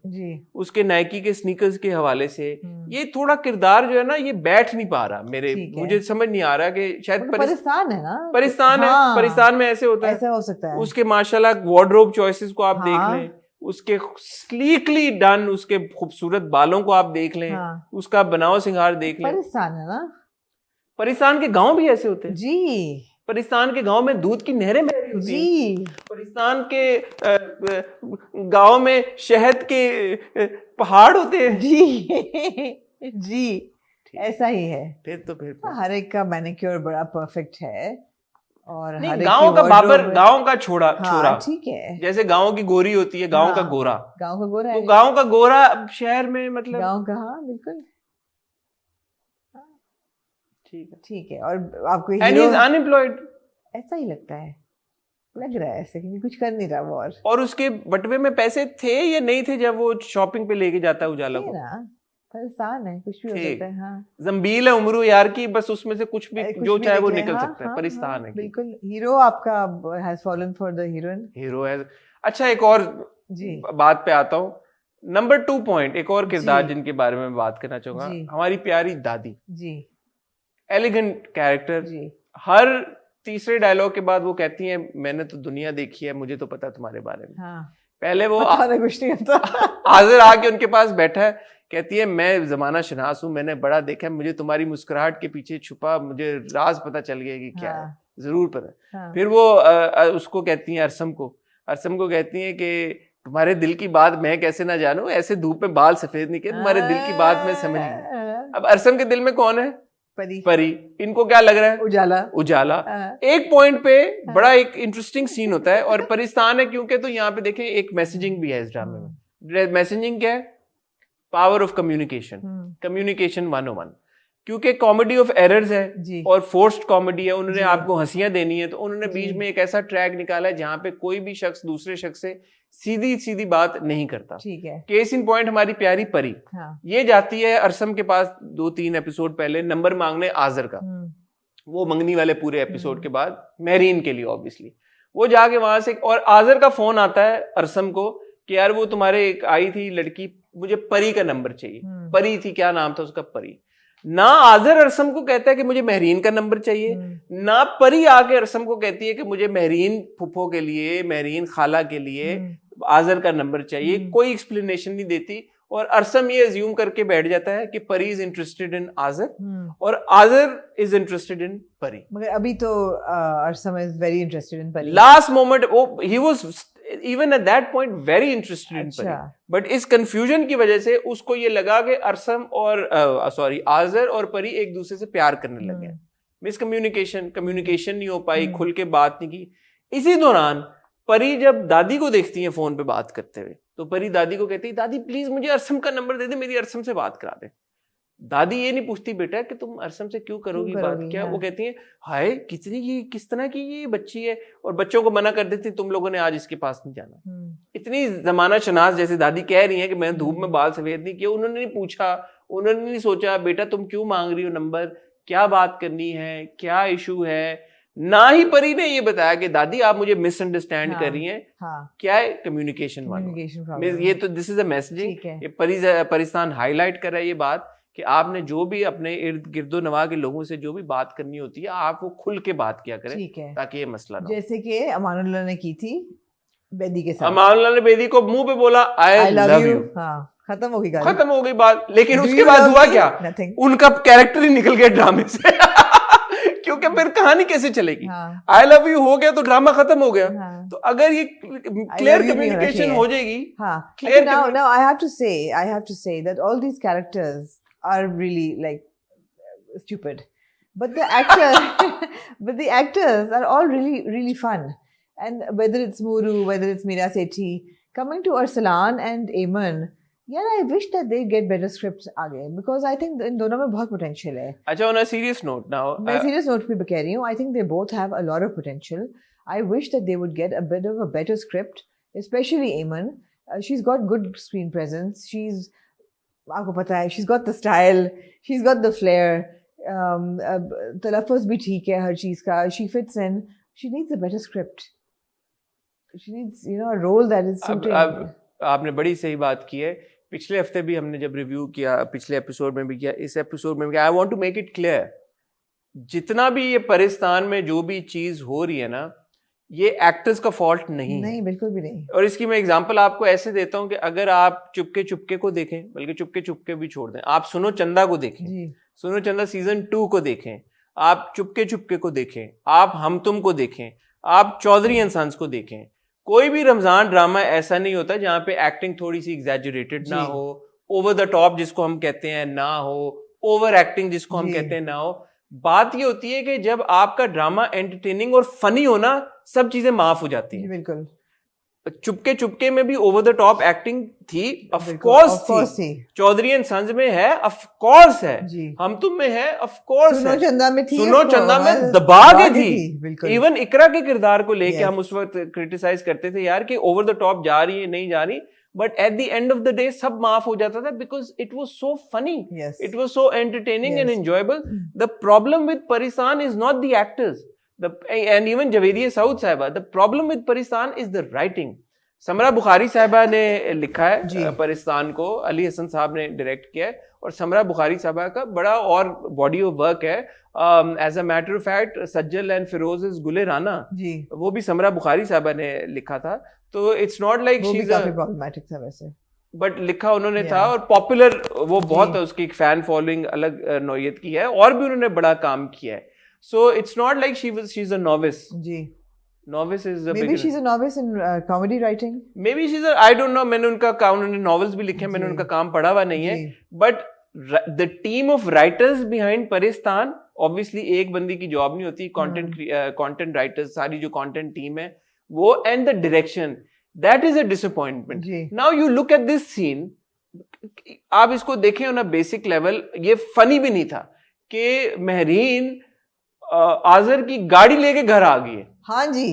उसके नाइकी के स्नीकर्स के हवाले से, ये थोड़ा किरदार जो है ना, ये बैठ नहीं पा रहा मेरे। मुझे समझ नहीं आ रहा कि शायद परिस्तान है ना, परिस्तान में ऐसे होता है, ऐसा हो सकता है। उसके माशाल्लाह वार्डरोब चॉइसेस को आप देख लें, उसके स्लीकली डन, उसके खूबसूरत बालों को आप देख लें, उसका बनाव सिंगार देख लें। परिस्तान है ना। परिस्तान के गांव भी ऐसे होते हैं जी। परिस्तान के गांव में दूध की नहरें बहती होती हैं। परिस्तान के गांव में शहद के पहाड़ होते हैं। जी ऐसा ही है। फिर हर एक का मैनिक्योर बड़ा परफेक्ट है। और गांव का बाबर, गांव का छोरा, ठीक है। जैसे गांव की गोरी होती है, गांव का गोरा, गांव का गोरा, तो गांव का गोरा शहर में मतलब गांव का, हाँ बिल्कुल ठीक है। और आपको अनएम्प्लॉयड ऐसा ही लगता है, लग रहा है ऐसे कि कुछ कर नहीं रहा वो। और उसके बटवे में पैसे थे या नहीं थे जब वो शॉपिंग पे लेके जाता है उजाला को? परेशान है, कुछ भी हो सकता है। हाँ, जंबील है उम्र यार की, बस उसमें से कुछ भी जो चाहे वो निकल सकता है। परिस्तान है बिल्कुल। हीरो आपका has fallen for the heroine. Hero है। अच्छा, एक और बात पे आता हूँ। नंबर 2 पॉइंट, एक और किरदार जिनके बारे में बात करना चाहूंगा, हमारी प्यारी दादी जी। Elegant character. हर तीसरे डायलॉग के बाद वो कहती हैं, मैंने तो दुनिया देखी है, मुझे तो पता है तुम्हारे बारे में। पहले वो कुछ नहीं होता। हाजिर आके उनके पास बैठा है कहती है मैं जमाना शनास हूँ, मैंने बड़ा देखा है, मुझे तुम्हारी मुस्कुराहट के पीछे छुपा मुझे राज पता चल गया कि क्या है, जरूर पता। फिर वो उसको कहती है अरसम को कहती है कि तुम्हारे दिल की बात मैं कैसे ना जानूं, ऐसे धूप में बाल सफेद नहीं किए, तुम्हारे दिल की बात मैं समझ गई। अब अरसम के दिल में कौन है? परी। इनको क्या लग रहा है? उजाला। एक पॉइंट पे बड़ा एक इंटरेस्टिंग सीन होता है, और परिस्तान है क्योंकि, तो यहाँ पे देखें एक मैसेजिंग भी है इस ड्रामे में। मैसेजिंग क्या है? Power of communication, communication 101। क्योंकि कॉमेडी ऑफ एरर्स है और फोर्स्ड कॉमेडी है, उन्होंने आपको हंसियां देनी है, तो उन्होंने बीच में एक ऐसा ट्रैक निकाला है जहां पे कोई भी शख्स दूसरे शख्स से सीधी सीधी बात नहीं करता। ठीक है। केस इन पॉइंट हमारी प्यारी परी, ये जाती है अरसम के पास 2-3 एपिसोड पहले नंबर मांगने आजर का, वो मंगनी वाले पूरे एपिसोड के बाद, मेहरीन के लिए ऑब्वियसली। वो जाके वहां से, और आजर का फोन आता है अरसम को कि यार वो तुम्हारे एक आई थी लड़की, मुझे परी का नंबर चाहिए। परी थी, क्या नाम था उसका? परी। ना आजर अरसम को कहता है कि मुझे मेहरीन का नंबर चाहिए, ना परी आके अरसम को कहती है कि मुझे मेहरीन फुफो के लिए, मेहरीन खाला के लिए आजर का नंबर चाहिए। कोई एक्सप्लेनेशन नहीं देती, और अरसम ये अज्यूम करके बैठ जाता है कि परी इज इंटरेस्टेड इन आजर और आजर इज इंटरेस्टेड इन परी। मगर अभी तो अरसम इज वेरी इंटरेस्टेड इन परी। Last moment he was even at that point very interested in परी, बट इस कंफ्यूजन की वजह से उसको ये लगा कि अरसम और आजर और परी एक दूसरे से प्यार करने लगे। कम्युनिकेशन नहीं हो पाई, खुल के बात नहीं की। इसी दौरान परी जब दादी को देखती है फोन पे बात करते हुए, तो परी दादी को कहती है दादी प्लीज मुझे अरसम का नंबर दे दे, मेरी अरसम से बात करा दे। दादी ये नहीं पूछती बेटा कि तुम अरसम से क्यों करोगी बात, क्या? वो कहती है हाय किस तरह की ये बच्ची है, और बच्चों को मना कर देती तुम लोगों ने आज इसके पास नहीं जाना। इतनी जमाना शनास जैसे दादी कह रही है कि मैंने धूप में बाल सफेद नहीं किए, उन्होंने नहीं पूछा, उन्होंने नहीं सोचा बेटा तुम क्यों मांग रही हो नंबर, क्या बात करनी है, क्या इशू है। ना ही परी ने ये बताया कि दादी आप मुझे मिसअंडरस्टैंड कर रही हैं। क्या है? कम्युनिकेशन। ये तो दिस इज अ मैसेजिंग। ये परिस्तान हाईलाइट कर रहा है ये बात कि आपने जो भी अपने इर्द गिर्दो नवा के लोगों से जो भी बात करनी होती है, आप वो खुल के बात किया करें ताकि ये मसला ना हो। जैसे कि अमानुल्लाह ने की थी बेदी के साथ। अमानुल्लाह ने बेदी को मुंह पे बोला आई लव यू। खत्म हो गई बात। लेकिन उसके बाद हुआ क्या? उनका कैरेक्टर ही निकल गया ड्रामे से क्योंकि फिर कहानी कैसे चलेगी? आई लव यू हो गया तो ड्रामा खत्म हो गया। तो अगर ये क्लियर कम्युनिकेशन हो जाएगी, clear now I have to say that all these characters are really like stupid, but the actors are all really fun, and whether it's Muru, whether it's Meera Sethi, coming to Arsalan and Ayman, यार I wish that they get better scripts आगे, because I think इन दोनों में बहुत potential है। अच्छा, on a serious note now, मैं serious note पे कह रही हूँ, I think they both have a lot of potential. I wish that they would get a bit of a better script, especially Ayman. She's got good screen presence. आपको पता है, she's got the style, she's got the flair. तलफ़्फ़ुज़ भी ठीक है हर चीज़ का. She fits in. She needs a better script. She needs, a role that is suited. आपने बड़ी सही बात की है। पिछले हफ्ते भी हमने जब रिव्यू किया, पिछले एपिसोड में भी किया, इस एपिसोड में भी किया। I want to make it clear, जितना भी ये परिस्तान में जो भी चीज हो रही है ना, ये एक्टर्स का फॉल्ट नहीं, बिल्कुल भी नहीं। और इसकी मैं एग्जांपल आपको ऐसे देता हूं कि अगर आप चुपके चुपके को देखें, बल्कि चुपके चुपके भी छोड़ दें, आप सुनो चंदा को देखें, सुनो चंदा सीजन 2 को देखें, आप चुपके चुपके को देखें, आप हम तुम को देखें, आप चौधरी एंड सन्स को देखें, कोई भी रमजान ड्रामा ऐसा नहीं होता जहां पे एक्टिंग थोड़ी सी एग्जैजरेटेड ना हो, ओवर द टॉप जिसको हम कहते हैं ना हो, ओवर एक्टिंग जिसको हम कहते हैं ना हो। बात ये होती है कि जब आपका ड्रामा एंटरटेनिंग और फनी हो ना, सब चीजें माफ हो जाती हैं। बिल्कुल। चुपके चुपके में भी ओवर द टॉप एक्टिंग थी, ऑफ कोर्स थी। चौधरी एंड सन्स में है, ऑफ कोर्स है। हम तुम में है, ऑफ कोर्स है। सुनो चंदा में थी, सुनो चंदा में दबा के थी। इवन इकरा के किरदार को लेके हम उस वक्त क्रिटिसाइज करते थे यार कि ओवर द टॉप जा रही है, नहीं जा रही, but at the end of the day सब माफ हो जाता था, because it was so funny, it was so entertaining and enjoyable. The problem with Paristan is not the actors, and even Javediya Saud साहिबा, the problem with Paristan is the writing. Samra Bukhari साहिबा ने लिखा है परिस्तान को, अली हसन साहब ने डायरेक्ट किया है, और समरा बुखारी साहिबा का बड़ा और बॉडी ऑफ वर्क है। As a matter of fact Sajal and Feroze Gule Rana, वो भी समरा बुखारी साहिबा ने लिखा था। तो it's not like she is काफी प्रॉब्लमैटिक था वैसे। बट लिखा उन्होंने था और पॉपुलर वो बहुत है, उसकी फैन फॉलोइंग अलग नौयत की है और भी उन्होंने बड़ा काम किया है. So it's not like she is a novice. जी. Novice is a maybe she's a novice in comedy writing. Maybe she's a, I don't know. मैंने उनका काम, उन्होंने novels भी लिखे हैं, मैंने उनका काम पढ़ा हुआ नहीं है. But the team of writers behind Paristan, obviously एक बंदी की जॉब नहीं होती. Content writers, सारी जो content team है वो, and the direction, that is a disappointment. Now you look at this scene, आप इसको देखें on a basic level, ये funny भी नहीं था कि महरीन आजर की गाड़ी लेके घर आ गई है. हाँ जी.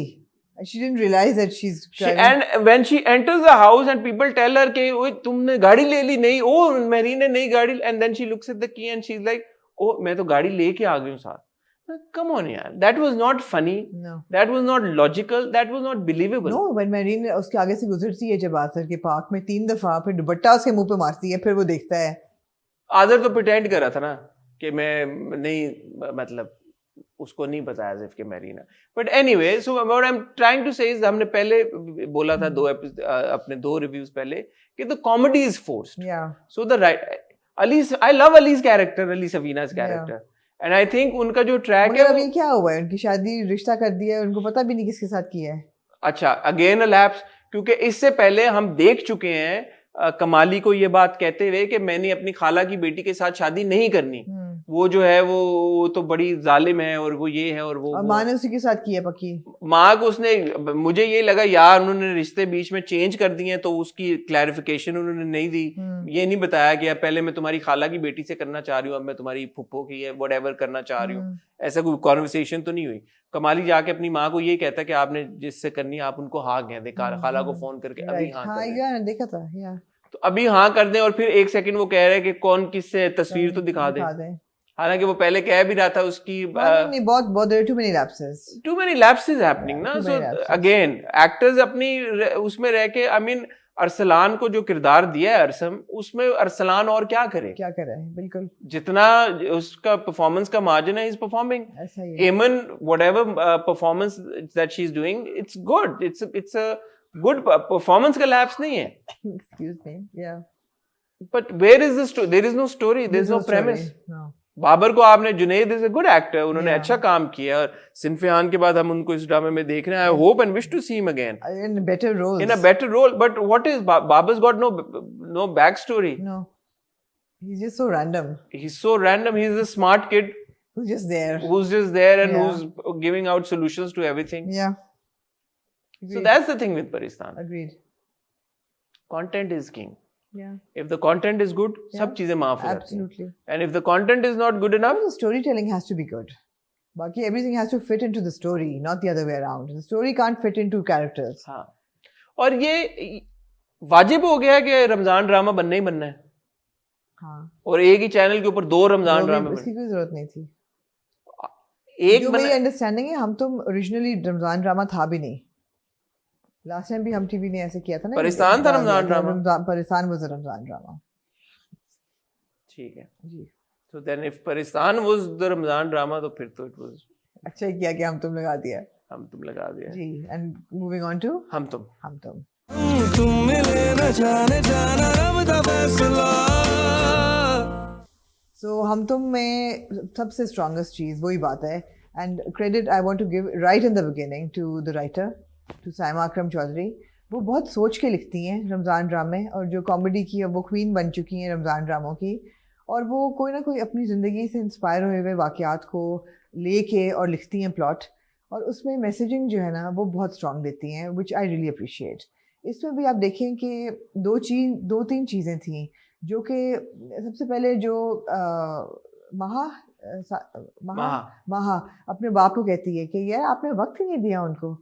She didn't realize that she's driving. And when she enters the house and people tell her कि ओए तुमने गाड़ी ले ली. नहीं, ओ मेरी ने नई गाड़ी. And then she looks at the key and she's like, ओ मैं तो गाड़ी लेके आ गई हूँ साथ. Come on यार, that was not funny. No. That was not logical. That was not believable. No, when Marine उसके आगे से गुजरती है जब आजर के पार्क में 3 दफा, फिर दुपट्टा उसके मुंह पे मारती है, फिर वो देखता है. आजर तो pretend कर रहा था ना कि मैं नहीं, मतलब उसको नहीं बताया सिर्फ कि Marina. But anyway, so what I am trying to say is, हमने पहले बोला था अपने 2 रिव्यूज पहले कि the comedy is forced. So the right Ali's, I love Ali's character, Ali Safina's character, and I think उनका जो ट्रैक है. अभी क्या हुआ है, उनकी शादी रिश्ता कर दिया है, उनको पता भी नहीं किसके साथ किया है. अच्छा, अगेन अ लैप्स, क्योंकि इससे पहले हम देख चुके हैं कमाली को ये बात कहते हुए कि मैंने अपनी खाला की बेटी के साथ शादी नहीं करनी. वो जो है वो तो बड़ी जालिम है और वो ये है और वो माँ ने उसी के साथ किया पक्की. माँ को उसने, मुझे ये लगा यार उन्होंने रिश्ते बीच में चेंज कर दिए तो उसकी क्लैरिफिकेशन उन्होंने नहीं दी. ये नहीं बताया कि यार पहले मैं तुम्हारी खाला की बेटी से करना चाह रही हूँ, अब मैं तुम्हारी फुप्पो की है व्हाटएवर करना चाह रही हूँ. ऐसा कोई कॉन्वर्सेशन तो नहीं हुई. कमाली जाके अपनी माँ को ये कहता कि आपने जिससे करनी आप उनको हाँ कह दे, खाला को फोन करके अभी हाँ कर दें. देखा था तो अभी हाँ कर दें और फिर 1 सेकंड वो कह रहे हैं कि कौन किससे तस्वीर तो दिखा दे. हालांकि वो पहले कह भी रहा था उसकी नहीं, बहुत too many lapses happening ना. So again actors अपनी उसमें रह के, I mean अरसलान को जो किरदार दिया है अरसम, उसमें अरसलान और क्या करे बिल्कुल. जितना उसका परफॉर्मेंस का मार्जिन है, is performing. Aiman whatever performance that she is doing, it's good. It's a good performance का लैप्स नहीं है. Excuse me. या but where is the story? There is no story, there is no premise. Babar को आपने, Junaid is a good actor, उन्होंने अच्छा काम किया और सिनफियान के बाद हम उनको इस ड्रामे में देख रहे हैं. I hope and wish to see him again in a better role. But what is Babar's got no backstory. No, he's just so random. He's a smart kid who's just there and who's giving out solutions to everything. Agreed. So that's the thing with Paristan. Agreed. Content is king. If the content is good, सब चीजें माफ हो जाती हैं. Absolutely. And if the content is not good enough, the storytelling has to be good. बाकी everything has to fit into the story, not the other way around. The story can't fit into characters. हाँ. और ये वाजिब हो गया कि Ramzan drama बनना ही बनना है. हाँ. और एक ही चैनल के ऊपर 2 रमजान ड्रामे. इसकी कोई जरूरत नहीं थी. एक मेरी अंडरस्टैंडिंग है, हम तो ओरिजिनली रमजान ड्रामा था भी नहीं. लास्ट टाइम भी हम टीवी ने ऐसे किया था ना. पाकिस्तान था Ramzan drama. Pakistan was Ramzan drama. ठीक है जी. So then if Pakistan was the Ramzan drama तो फिर तो it was अच्छा किया कि हम तुम लगा दिया. जी. And moving on to हम तुम तुम मिले न जाने जाना रब दा फैसला. So हम तुम में सबसे स्ट्रॉन्गेस्ट चीज़ वही बात है. And credit I want to give right in the beginning to the writer, to Saima अकरम चौधरी. वो बहुत सोच के लिखती हैं रमज़ान ड्रामे, और जो कॉमेडी की वो क्वीन बन चुकी हैं रमज़ान ड्रामों की. और वो कोई ना कोई अपनी ज़िंदगी से इंस्पायर हुए हुए वाक़यात को लेके और लिखती हैं प्लॉट, और उसमें मैसेजिंग जो है ना वो बहुत स्ट्रॉन्ग देती हैं, विच आई रियली अप्रिशिएट. इसमें भी आप देखें कि 2-3 चीज़ें थीं जो कि सबसे पहले जो महा अपने बाप को कहती है कि यार आपने वक्त ही नहीं दिया उनको,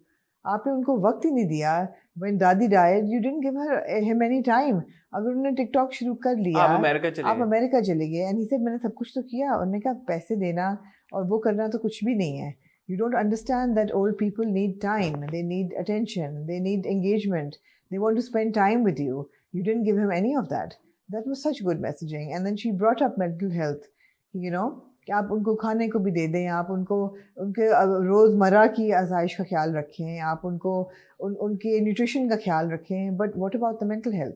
आपने उनको वक्त ही नहीं दिया. When दादी died, you didn't give him any time. अगर उन्होंने टिकटॉक शुरू कर लिया, आप अमेरिका चले गए. एंड ही सेड मैंने सब कुछ तो किया. उन्होंने कहा पैसे देना और वो करना तो कुछ भी नहीं है. You don't understand that old people need time, they need attention, they need engagement, they want to spend time with you. You didn't give him any of that. That was such good messaging. And then she brought up mental health, you know, कि आप उनको खाने को भी दे दें, आप उनको उनके रोज़मर्रा की आसाइश का ख्याल रखें, आप उनको उनके न्यूट्रिशन का ख्याल रखें, but what about the mental health.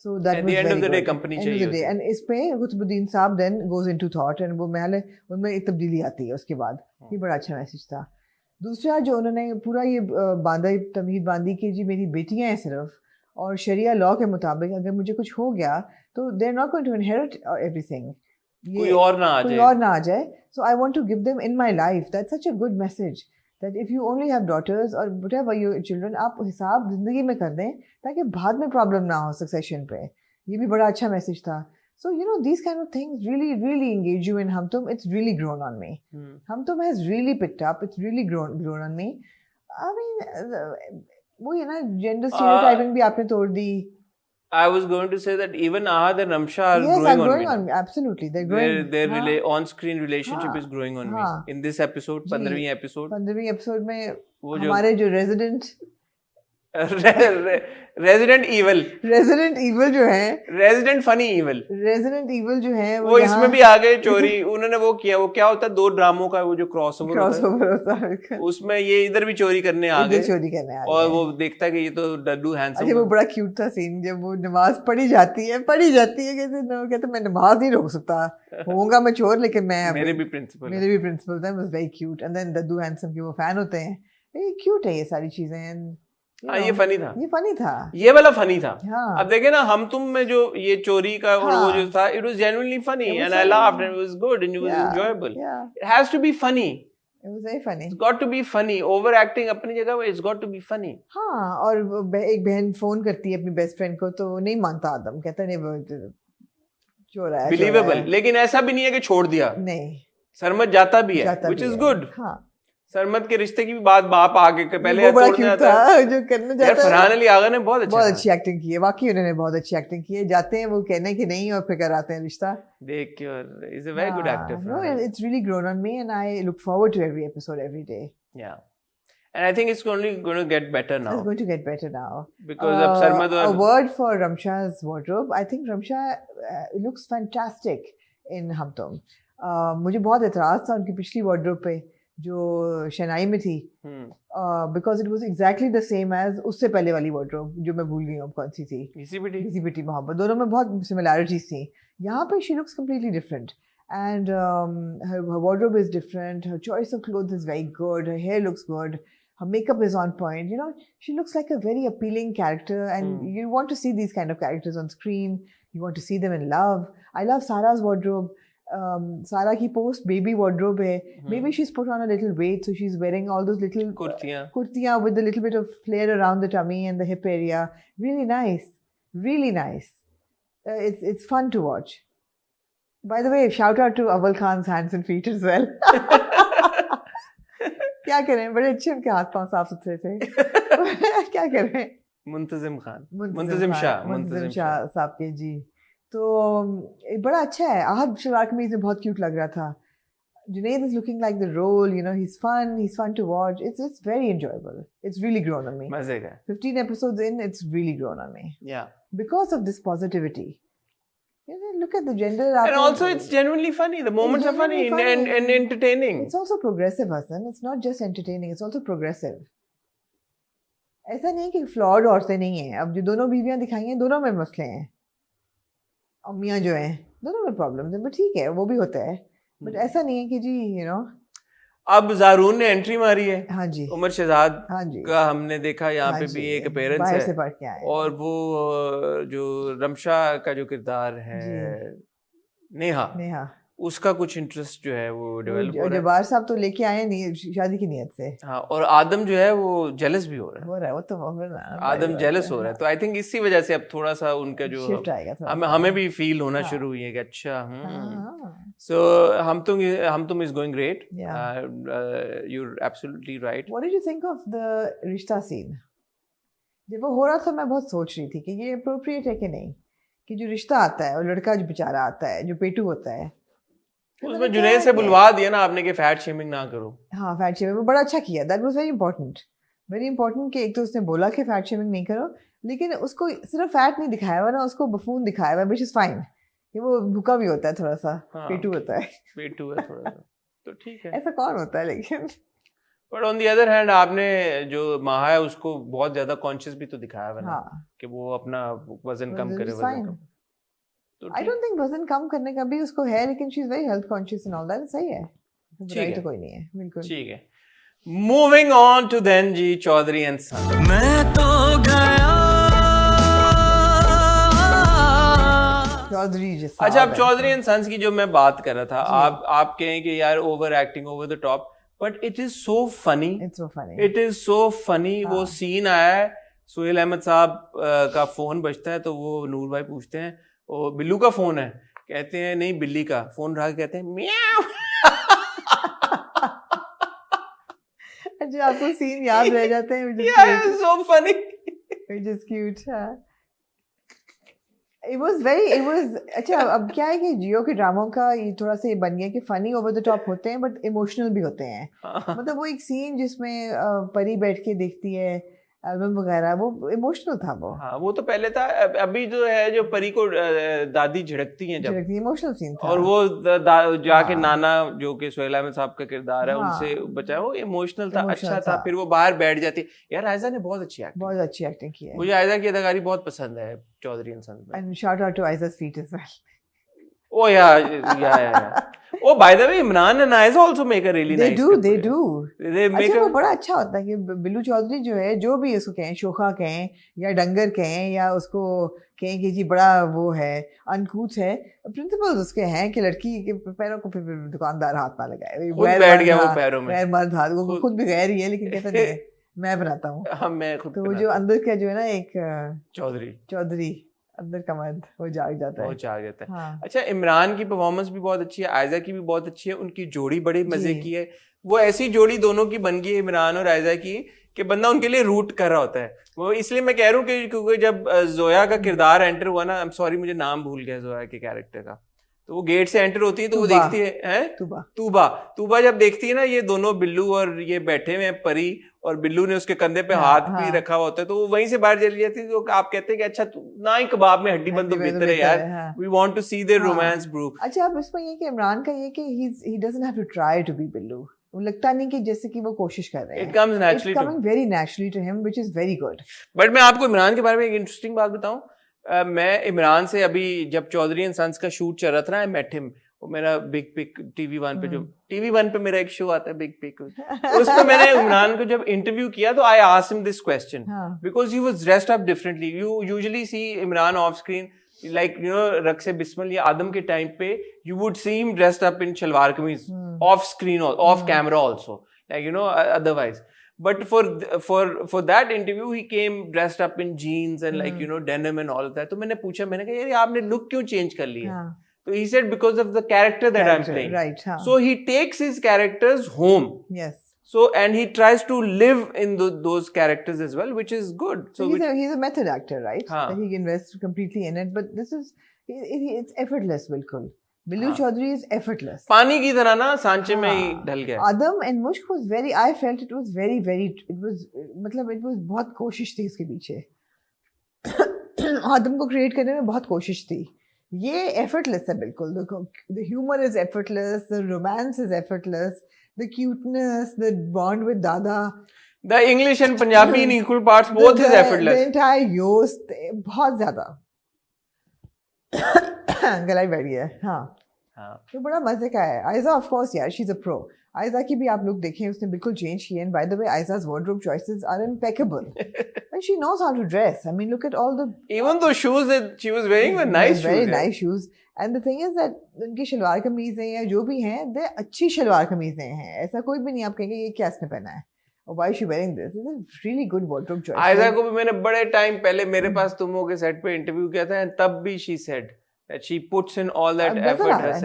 So that at was the end very of the day good. company End of the चाहिए day. होती है। And इस पे कुतुबुद्दीन साहब then goes into thought and वो महल उनमें एक तब्दीली आती है उसके बाद। ये बड़ा अच्छा मैसेज था। दूसरा जो उन्होंने पूरा ये बांधा तमहीद बांधी कि जी मेरी बेटियां हैं सिर्फ और शरिया लॉ के मुताबिक अगर मुझे कुछ हो गया तो they are not going to inherit everything, कोई और ना आ जाए। So I want to give them in my life. That's such a good message that if you only have daughters or whatever your children, आप हिसाब जिंदगी में कर दें ताकि बाद में प्रॉब्लम ना हो सक्सेशन पे। ये भी बड़ा अच्छा मैसेज था। So you know these kind of things really engage you in Humtum. It's really grown on me. Humtum has really picked up. It's really grown on me. I mean वो ये ना gender stereotyping भी आपने तोड़ दी। I was going to say that even Ahad and Ramsha are growing on me. Absolutely, they're growing. Their on-screen relationship is growing on me. In this episode, 15वीं episode में हमारे जो resident resident evil जो है, resident funny evil जो है वो इसमें भी आ गए चोरी। उन्होंने वो किया, वो क्या होता है 2 ड्रामों का वो जो क्रॉसओवर होता है उसमें ये इधर भी चोरी करने आ गए और वो देखता है कि ये तो डड्डू हैंडसम। अच्छा वो बड़ा क्यूट था सीन जब वो नमाज पढ़ी जाती है कहते मैं नमाज नहीं रोक सकता, होऊंगा मैं चोर लेकिन मैं मेरे भी प्रिंसिपल था। Was very cute and then Daddu handsome के वो फैन होते हैं। ये क्यूट है ये सारी चीजें। ये फनी था, ये वाला फनी था। अब देखे ना हम तुम में जो ये चोरी का और वो जो था, it was genuinely funny and I laughed and it was good and it was enjoyable. It has to be funny, it was very funny, it's got to be funny. Over acting अपनी जगह पे, it's got to be funny. हाँ, और एक बहन phone करती है अपनी बेस्ट फ्रेंड को तो नहीं मानता आदम, कहता नहीं चोर है, बिलीवेबल। लेकिन ऐसा भी नहीं है कि छोड़ दिया, नहीं सरमत जाता भी है, व्हिच इज गुड। सरमत के रिश्ते की भी बात बाप आगे के पहले वो बड़ा क्यूट था जो करने जाता है। फरहान अली आगा ने बहुत अच्छी एक्टिंग की है, वाकई उन्होंने बहुत अच्छी एक्टिंग की है। जाते हैं वो कहने की नहीं और फिर कराते हैं रिश्ता देख के। और is a very good actor. No it's really grown on me and I look forward to every episode every day. Yeah and I think it's only going to get better now. It's going to get better now because of Sarmad. A word for Ramsha's wardrobe. I think Ramsha looks fantastic in Humtum. मुझे बहुत एतराज था उनकी पिछली wardrobe पे जो शनाई में थी, because it was exactly the same as उससे पहले वाली वार्डरोब जो मैं भूल गई हूँ कौन सी थी, घिसी-पिटी मोहब्बत। दोनों में बहुत सिमिलैरिटीज थी। यहाँ पे she looks completely different and her wardrobe is different, her choice of clothes is very good, her hair looks good, her makeup is on point, you know, she looks like a very appealing character and you want to see these kind of characters on screen, you want to see them in love. I love Sara's wardrobe. Sara की post baby wardrobe है. Maybe she's put on a little weight, so she's wearing all those little kurtiyan with a little bit of flair around the tummy and the hip area. Really nice, really nice. It's fun to watch. By the way, shout out to Awal Khan's hands and feet as well. क्या करें, बड़े अच्छे उनके हाथ पांव साफ सुथरे थे। क्या करें। मुंतजिम शाह साहब के जी। तो बड़ा अच्छा है। आहद शराक में इसे बहुत क्यूट लग रहा था। Junaid is looking like the role, you know, he's fun to watch. It's very enjoyable. It's really grown on me. मजे का। 15 episodes in, it's really grown on me. Yeah. Because of this positivity. You know, look at the gender. And also it's genuinely funny. The moments are funny and entertaining. It's also progressive, Hassan. It's not just entertaining, it's also progressive. ऐसा नहीं कि flawed औरतें नहीं हैं। अब जो दोनों बीवियां दिखाई हैं, दोनों में मसले हैं। अम्मियाँ जो हैं दोनों में प्रॉब्लम्स हैं, बट ठीक है वो भी होता है। बट ऐसा नहीं है कि जी यू नो। अब जारून ने एंट्री मारी है। हाँ जी। उमर शहजाद हाँ जी का हमने देखा यहाँ पे भी एक अपीयरेंस है से पढ़ के आए। और वो जो रमशा का जो किरदार है नेहा उसका कुछ इंटरेस्ट जो है वो डेवलप हो रहा है। जब्बार साहब तो लेके आए नहीं शादी की नियत से। हाँ, और आदम जो है वो जेलस भी हो रहा है। वो तो आदम जेलस हो रहा है। तो आई थिंक इसी वजह से अब थोड़ा सा उनका जो शिफ्ट आएगा, हमें भी फील होना शुरू हुई है कि अच्छा so Hum Tum is going great. You are absolutely right. What did you think of the rishta scene? जब वो हो रहा था मैं बहुत सोच रही थी कि ये अप्रोप्रिएट है कि नहीं, कि जो रिश्ता आता है और लड़का जो बेचारा आता है जो पेटू होता है, उसमें जुनैद से बुलवा दिया ना आपने कि फैट शेमिंग ना करो। हाँ, फैट शेमिंग वो बड़ा अच्छा किया। दैट वाज वेरी इंपॉर्टेंट कि एक तो उसने बोला कि फैट शेमिंग नहीं करो, लेकिन उसको सिर्फ फैट नहीं दिखाया हुआ ना, उसको बफून दिखाया हुआ, व्हिच इज फाइन। ये वो भूखा भी होता है थोड़ा सा, पेटू होता है, पेटू है थोड़ा सा, तो ठीक है। ऐसा कौन होता है लेकिन but on the other hand आपने जो माहा है उसको बहुत ज्यादा कॉन्शियस भी तो दिखाया है ना कि वो अपना वजन कम करे, वजन कम। आई डोंट थिंक वजन कम करने का भी उसको है, लेकिन she is very health conscious and all that, सही है, बुराई तो कोई नहीं है, बिल्कुल ठीक है। मूविंग ऑन टू देन जी चौधरी एंड सन। मैं तो गया चौधरी जी। अच्छा, अब चौधरी एंड सन्स की जो मैं बात कर रहा था, आप कहें कि यार over acting, over the top, but it is so funny, it is so funny. वो सीन आया है, सुहेल अहमद साहब का फोन बजता है तो वो नूर भाई पूछते हैं वो बिल्लू का फोन है, कहते हैं नहीं बिल्ली का। फोन रहा कहते हैं म्याऊ। अच्छा, आपको सीन याद रह जाते हैं, so funny, which is cute, it was अच्छा, अब क्या है कि जियो के ड्रामों का ये थोड़ा सा ये बन गया कि फनी ओवर द टॉप होते हैं बट इमोशनल भी होते हैं। मतलब वो एक सीन जिसमें परी बैठ के देखती है एल्बम वगैरह, वो इमोशनल था वो। हाँ, वो तो पहले था, अभी जो है जो परी को दादी झिड़कती हैं जब, इमोशनल सीन था। और वो जाके नाना जो कि सुहेल अहमद साहब का किरदार है उनसे बचाया, वो इमोशनल था, अच्छा था। फिर वो बाहर बैठ जाती। यार आयजा ने बहुत अच्छी एक्टिंग की है। मुझे आयजा की अदाकारी बहुत पसंद है चौधरी एंड सन्स में। And shout out to Ayeza's feet as well. Oh yeah. Oh, by the way, Imran and Aiza also make a really nice. They do. They make अच्छा, वो बड़ा अच्छा होता है कि बिल्लू चौधरी जो है, जो भी उसको कहें, शोखा कहें या डंगर कहें या उसको कहें कि जी बड़ा वो है, अनकूथ है, प्रिंसिपल्स उसके हैं कि लड़की के पैरों को फिर दुकानदार हाथ ना लगाए। खुद बैठ गया वो पैरों में, पैर मर्द हाथ, वो खुद भी गैर ही है लेकिन कहता नहीं मैं बनाता हूँ। हाँ, मैं खुद। तो वो जो अंदर का जो है ना एक चौधरी अंदर का मर्द, वो जाग जाता है। हाँ। अच्छा, इमरान की परफॉर्मेंस भी बहुत अच्छी है, आयजा की भी बहुत अच्छी है, उनकी जोड़ी बड़ी मजे की है। वो ऐसी जोड़ी दोनों की बन गई है, इमरान और आयजा की, कि बंदा उनके लिए रूट कर रहा होता है। वो इसलिए मैं कह रहा हूँ कि क्योंकि जब जोया का किरदार एंटर हुआ ना, आई एम सॉरी मुझे नाम भूल गया जोया के कैरेक्टर का, तो वो गेट से एंटर होती है तो वो देखती है तूबा जब देखती है ना ये दोनों बिल्लू और ये बैठे हुए हैं, परी और बिल्लू ने उसके कंधे पे हाथ भी रखा होता है, तो वो वहीं से बाहर चली जाती है। तो आप कहते हैं कि अच्छा ना ही कबाब में हड्डी बंद तो बेहतर है यार, we want to see their romance bro. अच्छा, अब इसमें ये कि इमरान का ये कि he doesn't have to try to be Billu, वो लगता नहीं कि जैसे कि वो कोशिश कर रहे हैं। It comes naturally, it's coming very naturally to him, which is very good. But मैं आपको इमरान के बारे में एक इंटरेस्टिंग बात बताऊं, मैं इमरान से अभी जब चौधरी एंड सन्स का शूट चल रहा था ना, आई मेट हिम, वो मेरा बिग पिक TV1 पे, जो TV1 पे मेरा एक शो आता है बिग पिक, उसमें मैंने इमरान को जब इंटरव्यू किया तो I asked him this question because he was dressed up differently. You usually see Imran off screen like you know Raqse Bismil या आदम के टाइम पे you would see him dressed up in shalwar kameez off screen, off camera also, like you know otherwise. But for that interview he came dressed up in jeans and like you know denim and all of that. तो मैंने पूछा, मैंने कहा यार आपने look क्यों change कर लिया? So he said because of the character that I'm playing. Right. So he takes his characters home. Yes. So and he tries to live in those characters as well, which is good. So he's a method actor, right? That he invests completely in it. But this is it's effortless, बिल्कुल. Billu Chaudhary is effortless. पानी की तरह ना सांचे में ही ढल गया. आदम and मुश्क was very, I felt it was very it was मतलब it was बहुत कोशिश थी इसके पीछे. आदम को क्रिएट करने में बहुत कोशिश थी. ये effortless है बिल्कुल. The humor is effortless, the romance is effortless, the cuteness, the bond with Dada. The English and Punjabi in equal parts, both is effortless. The entire yost बहुत ज़्यादा. गलाई बैठ गया. हाँ, तो बड़ा मजे का है. आयजा ऑफ कोर्स यार, she is a pro. Aiza की भी आप लुक देखें, उसने बिल्कुल चेंज की है. And by the way Ayeza's wardrobe choices are impeccable. And she knows how to dress. I mean, look at all the even those shoes that she was wearing were nice shoes. Very nice shoes. And the thing is that उनकी शलवार कमीजें या जो भी हैं, वे अच्छी शलवार कमीजें हैं. ऐसा कोई भी नहीं आप कहेंगे ये क्या इसने पहना है. Why is she wearing this? It's a really good wardrobe choice. Aiza को भी मैंने बड़े टाइम पहले मेरे पास तुमों के सेट पे इंटरव्यू किया था, and तब भी she said that she puts in all that effort herself.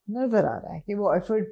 नजर आ रहा है कि वो effort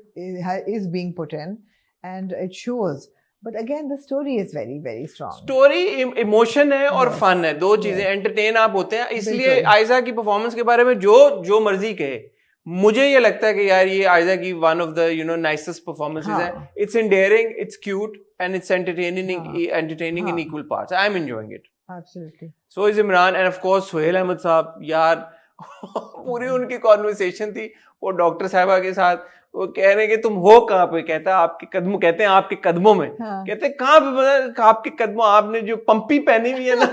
is being put in and it shows. But again, the story is very, very strong. Story, emotion है और fun है, दो चीजें. entertain आप होते हैं, इसलिए आयजा की परफॉर्मेंस के बारे में जो मर्जी कहे, मुझे ये लगता है कि यार ये आयजा की one of the nicest performances है. It's endearing, it's cute and it's entertaining in equal parts. I'm enjoying it. Absolutely. So is Imran and of course Suhail Ahmad साहब. यार पूरी उनकी कॉन्वर्सेशन थी वो डॉक्टर साहिबा के साथ, वो कह रहे हैं कि तुम हो कहाँ पे, कहता है आपके कदमों, कहते हैं आपके कदमों में, कहते हैं कहाँ पे, मतलब आपके कदमों, आपने जो पंपी पहनी हुई है ना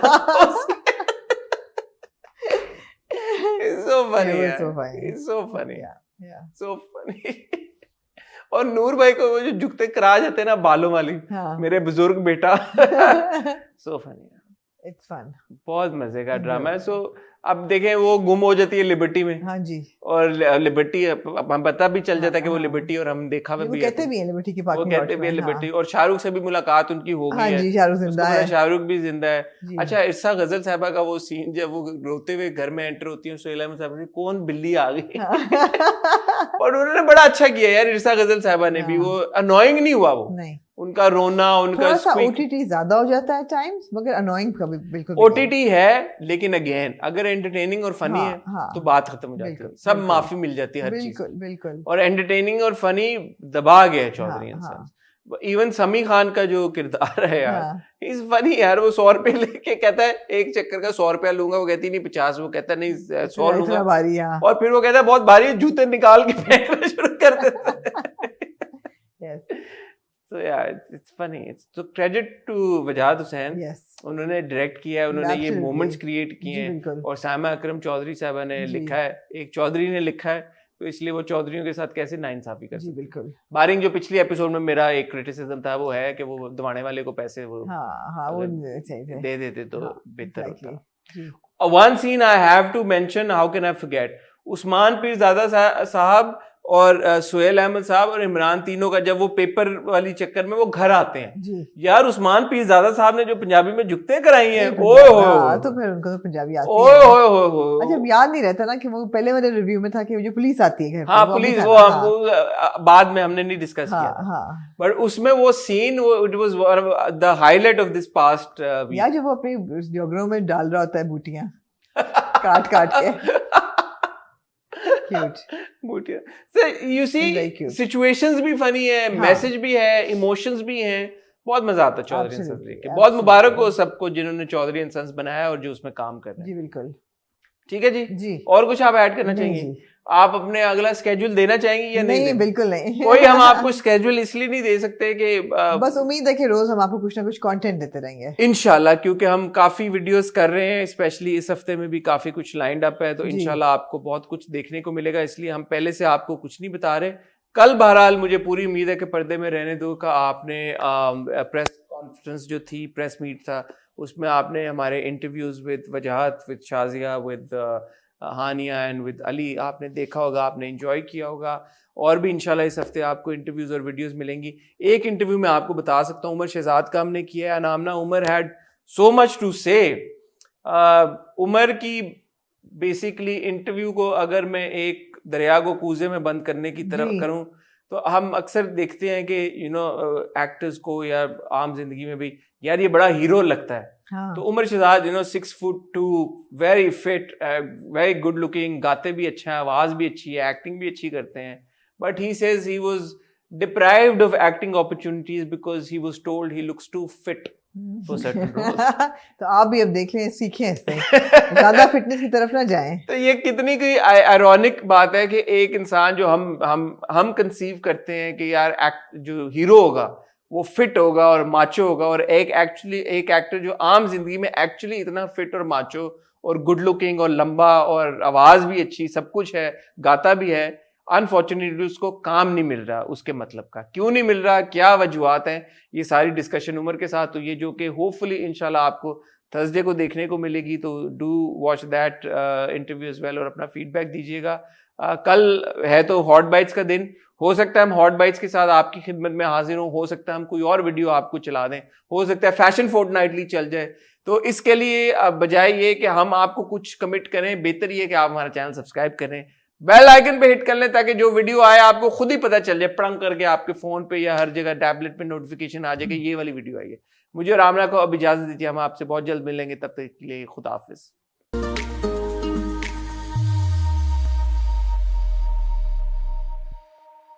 so funny, so funny, so funny. और नूर भाई को वो जो झुकते करा जाते हैं ना बालों वाली, मेरे बुजुर्ग बेटा, so funny, it's fun, बहुत मजे का ड्रामा है. सो अब देखें वो गुम हो जाती है लिबर्टी में. हाँ जी. और लिबर्टी हम पता भी चल जाता है कि वो लिबर्टी, और हम देखा भी कहते भी हैं लिबर्टी के पार्क में, वो कहते भी है लिबर्टी. और शाहरुख से भी मुलाकात उनकी हो गई है. शाहरुख जिंदा है, शाहरुख भी जिंदा है. अच्छा, इरसा गजल साहबा का वो सीन जब वो रोते हुए घर में एंटर होती है, सुहेल अहमद साहब ने कौन बिल्ली आ गई, और उन्होंने बड़ा अच्छा किया यार इरसा गजल साहबा ने भी. वो अनोइंग नहीं हुआ, वो नहीं, उनका रोना, उनका ओटीटी ज्यादा हो जाता है टाइम्स, मगर अनोइंग कभी बिल्कुल. ओटीटी है, लेकिन अगेन अगर एंटरटेनिंग और फनी है तो बात खत्म हो जाती है, सब माफी मिल जाती है हर चीज. बिल्कुल. और एंटरटेनिंग और फनी दबा गया चौधरी इंसान. इवन समी खान का जो किरदार है यार, इज फनी यार. वो 100 रुपए लेके कहता है एक चक्कर का 100 रुपया लूंगा, वो कहती नहीं 50, वो कहता नहीं 100 लूंगा, और फिर वो कहता है बहुत भारी है, जूते निकाल के फेंकना शुरू कर देता है. So yeah, it's funny. So credit to Wajahat Hussain. Yes. उन्होंने डायरेक्ट किया है, उन्होंने ये मोमेंट्स क्रिएट किए हैं, और सामा अकरम चौधरी साहबा ने लिखा है, एक चौधरी ने लिखा है, तो इसलिए वो चौधरियों के साथ कैसे नाइंसाफी कर सकते हैं. बिल्कुल. बारिंग जो पिछली एपिसोड में मेरा एक क्रिटिसिज्म था वो है कि वो दवाने वाले को पैसे वो दे देते तो बेहतर होता. One scene I have to mention, how can I forget? Usman Pirzada साहब और सुहेल अहमद साहब और इमरान, तीनों का जब वो पेपर वाली चक्कर में वो घर आते हैं यार, उस्मान पीरजादा साहब ने जो पंजाबी में जुगते कराई हैं, ओए होए, तो फिर उनको तो पंजाबी आती है. ओए होए होए. अच्छा, याद नहीं रहता ना कि वो पहले वाले रिव्यू में था कि जो पुलिस आती है. हाँ, पुलिस, वो हम बाद में हमने नहीं डिस्कस किया, बट उसमें वो सीन, वो it was the highlight of this past week. यार, जो वो अपने जोगरों में डाल रहा होता है बूटियां काट काट के. So you see, situations भी funny है, मैसेज भी है, इमोशंस भी हैं, बहुत मजा आता है चौधरी एंड सन्स देख के. बहुत मुबारक हो सबको जिन्होंने चौधरी एंड सन्स बनाया और जो उसमें काम कर रहे हैं. जी बिल्कुल. ठीक है जी. और कुछ आप ऐड करना चाहेंगे? आप अपने अगला स्केड्यूल देना चाहेंगे या नहीं? बिल्कुल नहीं. कोई हम आपको स्केड्यूल इसलिए नहीं दे सकते कि बस उम्मीद है कि रोज हम आपको कुछ ना कुछ कंटेंट देते रहेंगे इंशाल्लाह, क्योंकि हम काफी वीडियोस कर रहे हैं, स्पेशली इस हफ्ते में भी काफी कुछ लाइंड अप है, तो इंशाल्लाह आपको बहुत कुछ देखने को मिलेगा, इसलिए हम पहले से आपको कुछ नहीं बता रहे. कल बहरहाल मुझे पूरी उम्मीद है कि पर्दे में रहने दो का आपने प्रेस कॉन्फ्रेंस जो थी, प्रेस मीट था, उसमें आपने हमारे interviews with Wajahat, with Shazia, with Hania and with Ali आपने देखा होगा, आपने एंजॉय किया होगा. और भी इंशाल्लाह इस हफ्ते आपको इंटरव्यूज और वीडियोस मिलेंगी. एक इंटरव्यू में आपको बता सकता हूँ, उमर शहजाद का हमने किया है. अनामना Umar had so much to say. Umar की बेसिकली इंटरव्यू को अगर मैं एक दरिया को कूजे में बंद करने की तरफ करूँ, तो हम अक्सर देखते हैं कि एक्टर्स को या आम जिंदगी में भी यार ये बड़ा हीरो लगता है. हाँ. तो Umar Shehzad 6'2", very fit, very good looking, गाते भी अच्छा है, आवाज भी अच्छी है, एक्टिंग भी अच्छी करते हैं. But he says he was deprived of acting opportunities because he was told he looks too fit for certain roles. तो आप भी अब देख लें, सीखें इससे, ज्यादा फिटनेस की तरफ ना जाएं. तो ये कितनी कोई आयरॉनिक बात है कि एक इंसान जो हम कंसीव करते हैं कि यार जो हीरो होगा वो फिट होगा और माचो होगा, और एक एक्टर जो आम जिंदगी में एक्चुअली इतना फिट और माचो और गुड लुकिंग और लंबा और आवाज भी अच्छी, सब कुछ है, गाता भी है, अनफॉर्चुनेटली उसको काम नहीं मिल रहा. उसके मतलब का क्यों नहीं मिल रहा, क्या वजूहत हैं, ये सारी डिस्कशन उमर के साथ हुई है, जो कि होपफुली इंशाल्लाह आपको थर्सडे को देखने को मिलेगी. तो do watch that interview as well और अपना फीडबैक दीजिएगा. कल है तो हॉट बाइट्स का दिन, हो सकता है हम हॉट बाइट्स के साथ आपकी खिदमत में हाजिर हो सकता है हम कोई और वीडियो आपको चला दें, हो सकता है फैशन फोर्टनाइटली चल जाए. तो इसके लिए बजाय ये कि हम आपको कुछ कमिट करें, बेहतर ये कि आप हमारा चैनल सब्सक्राइब करें, बेल आइकन पे हिट कर लें, ताकि जो वीडियो आए आपको खुद ही पता चल जाए, पड़ंग करके आपके फोन पे या हर जगह टैबलेट पे नोटिफिकेशन आ जाएगा ये वाली वीडियो आई है. मुझे और आमना को अब इजाजत दीजिए, हम आपसे बहुत जल्द मिलेंगे, तब तक के लिए खुदा हाफिज.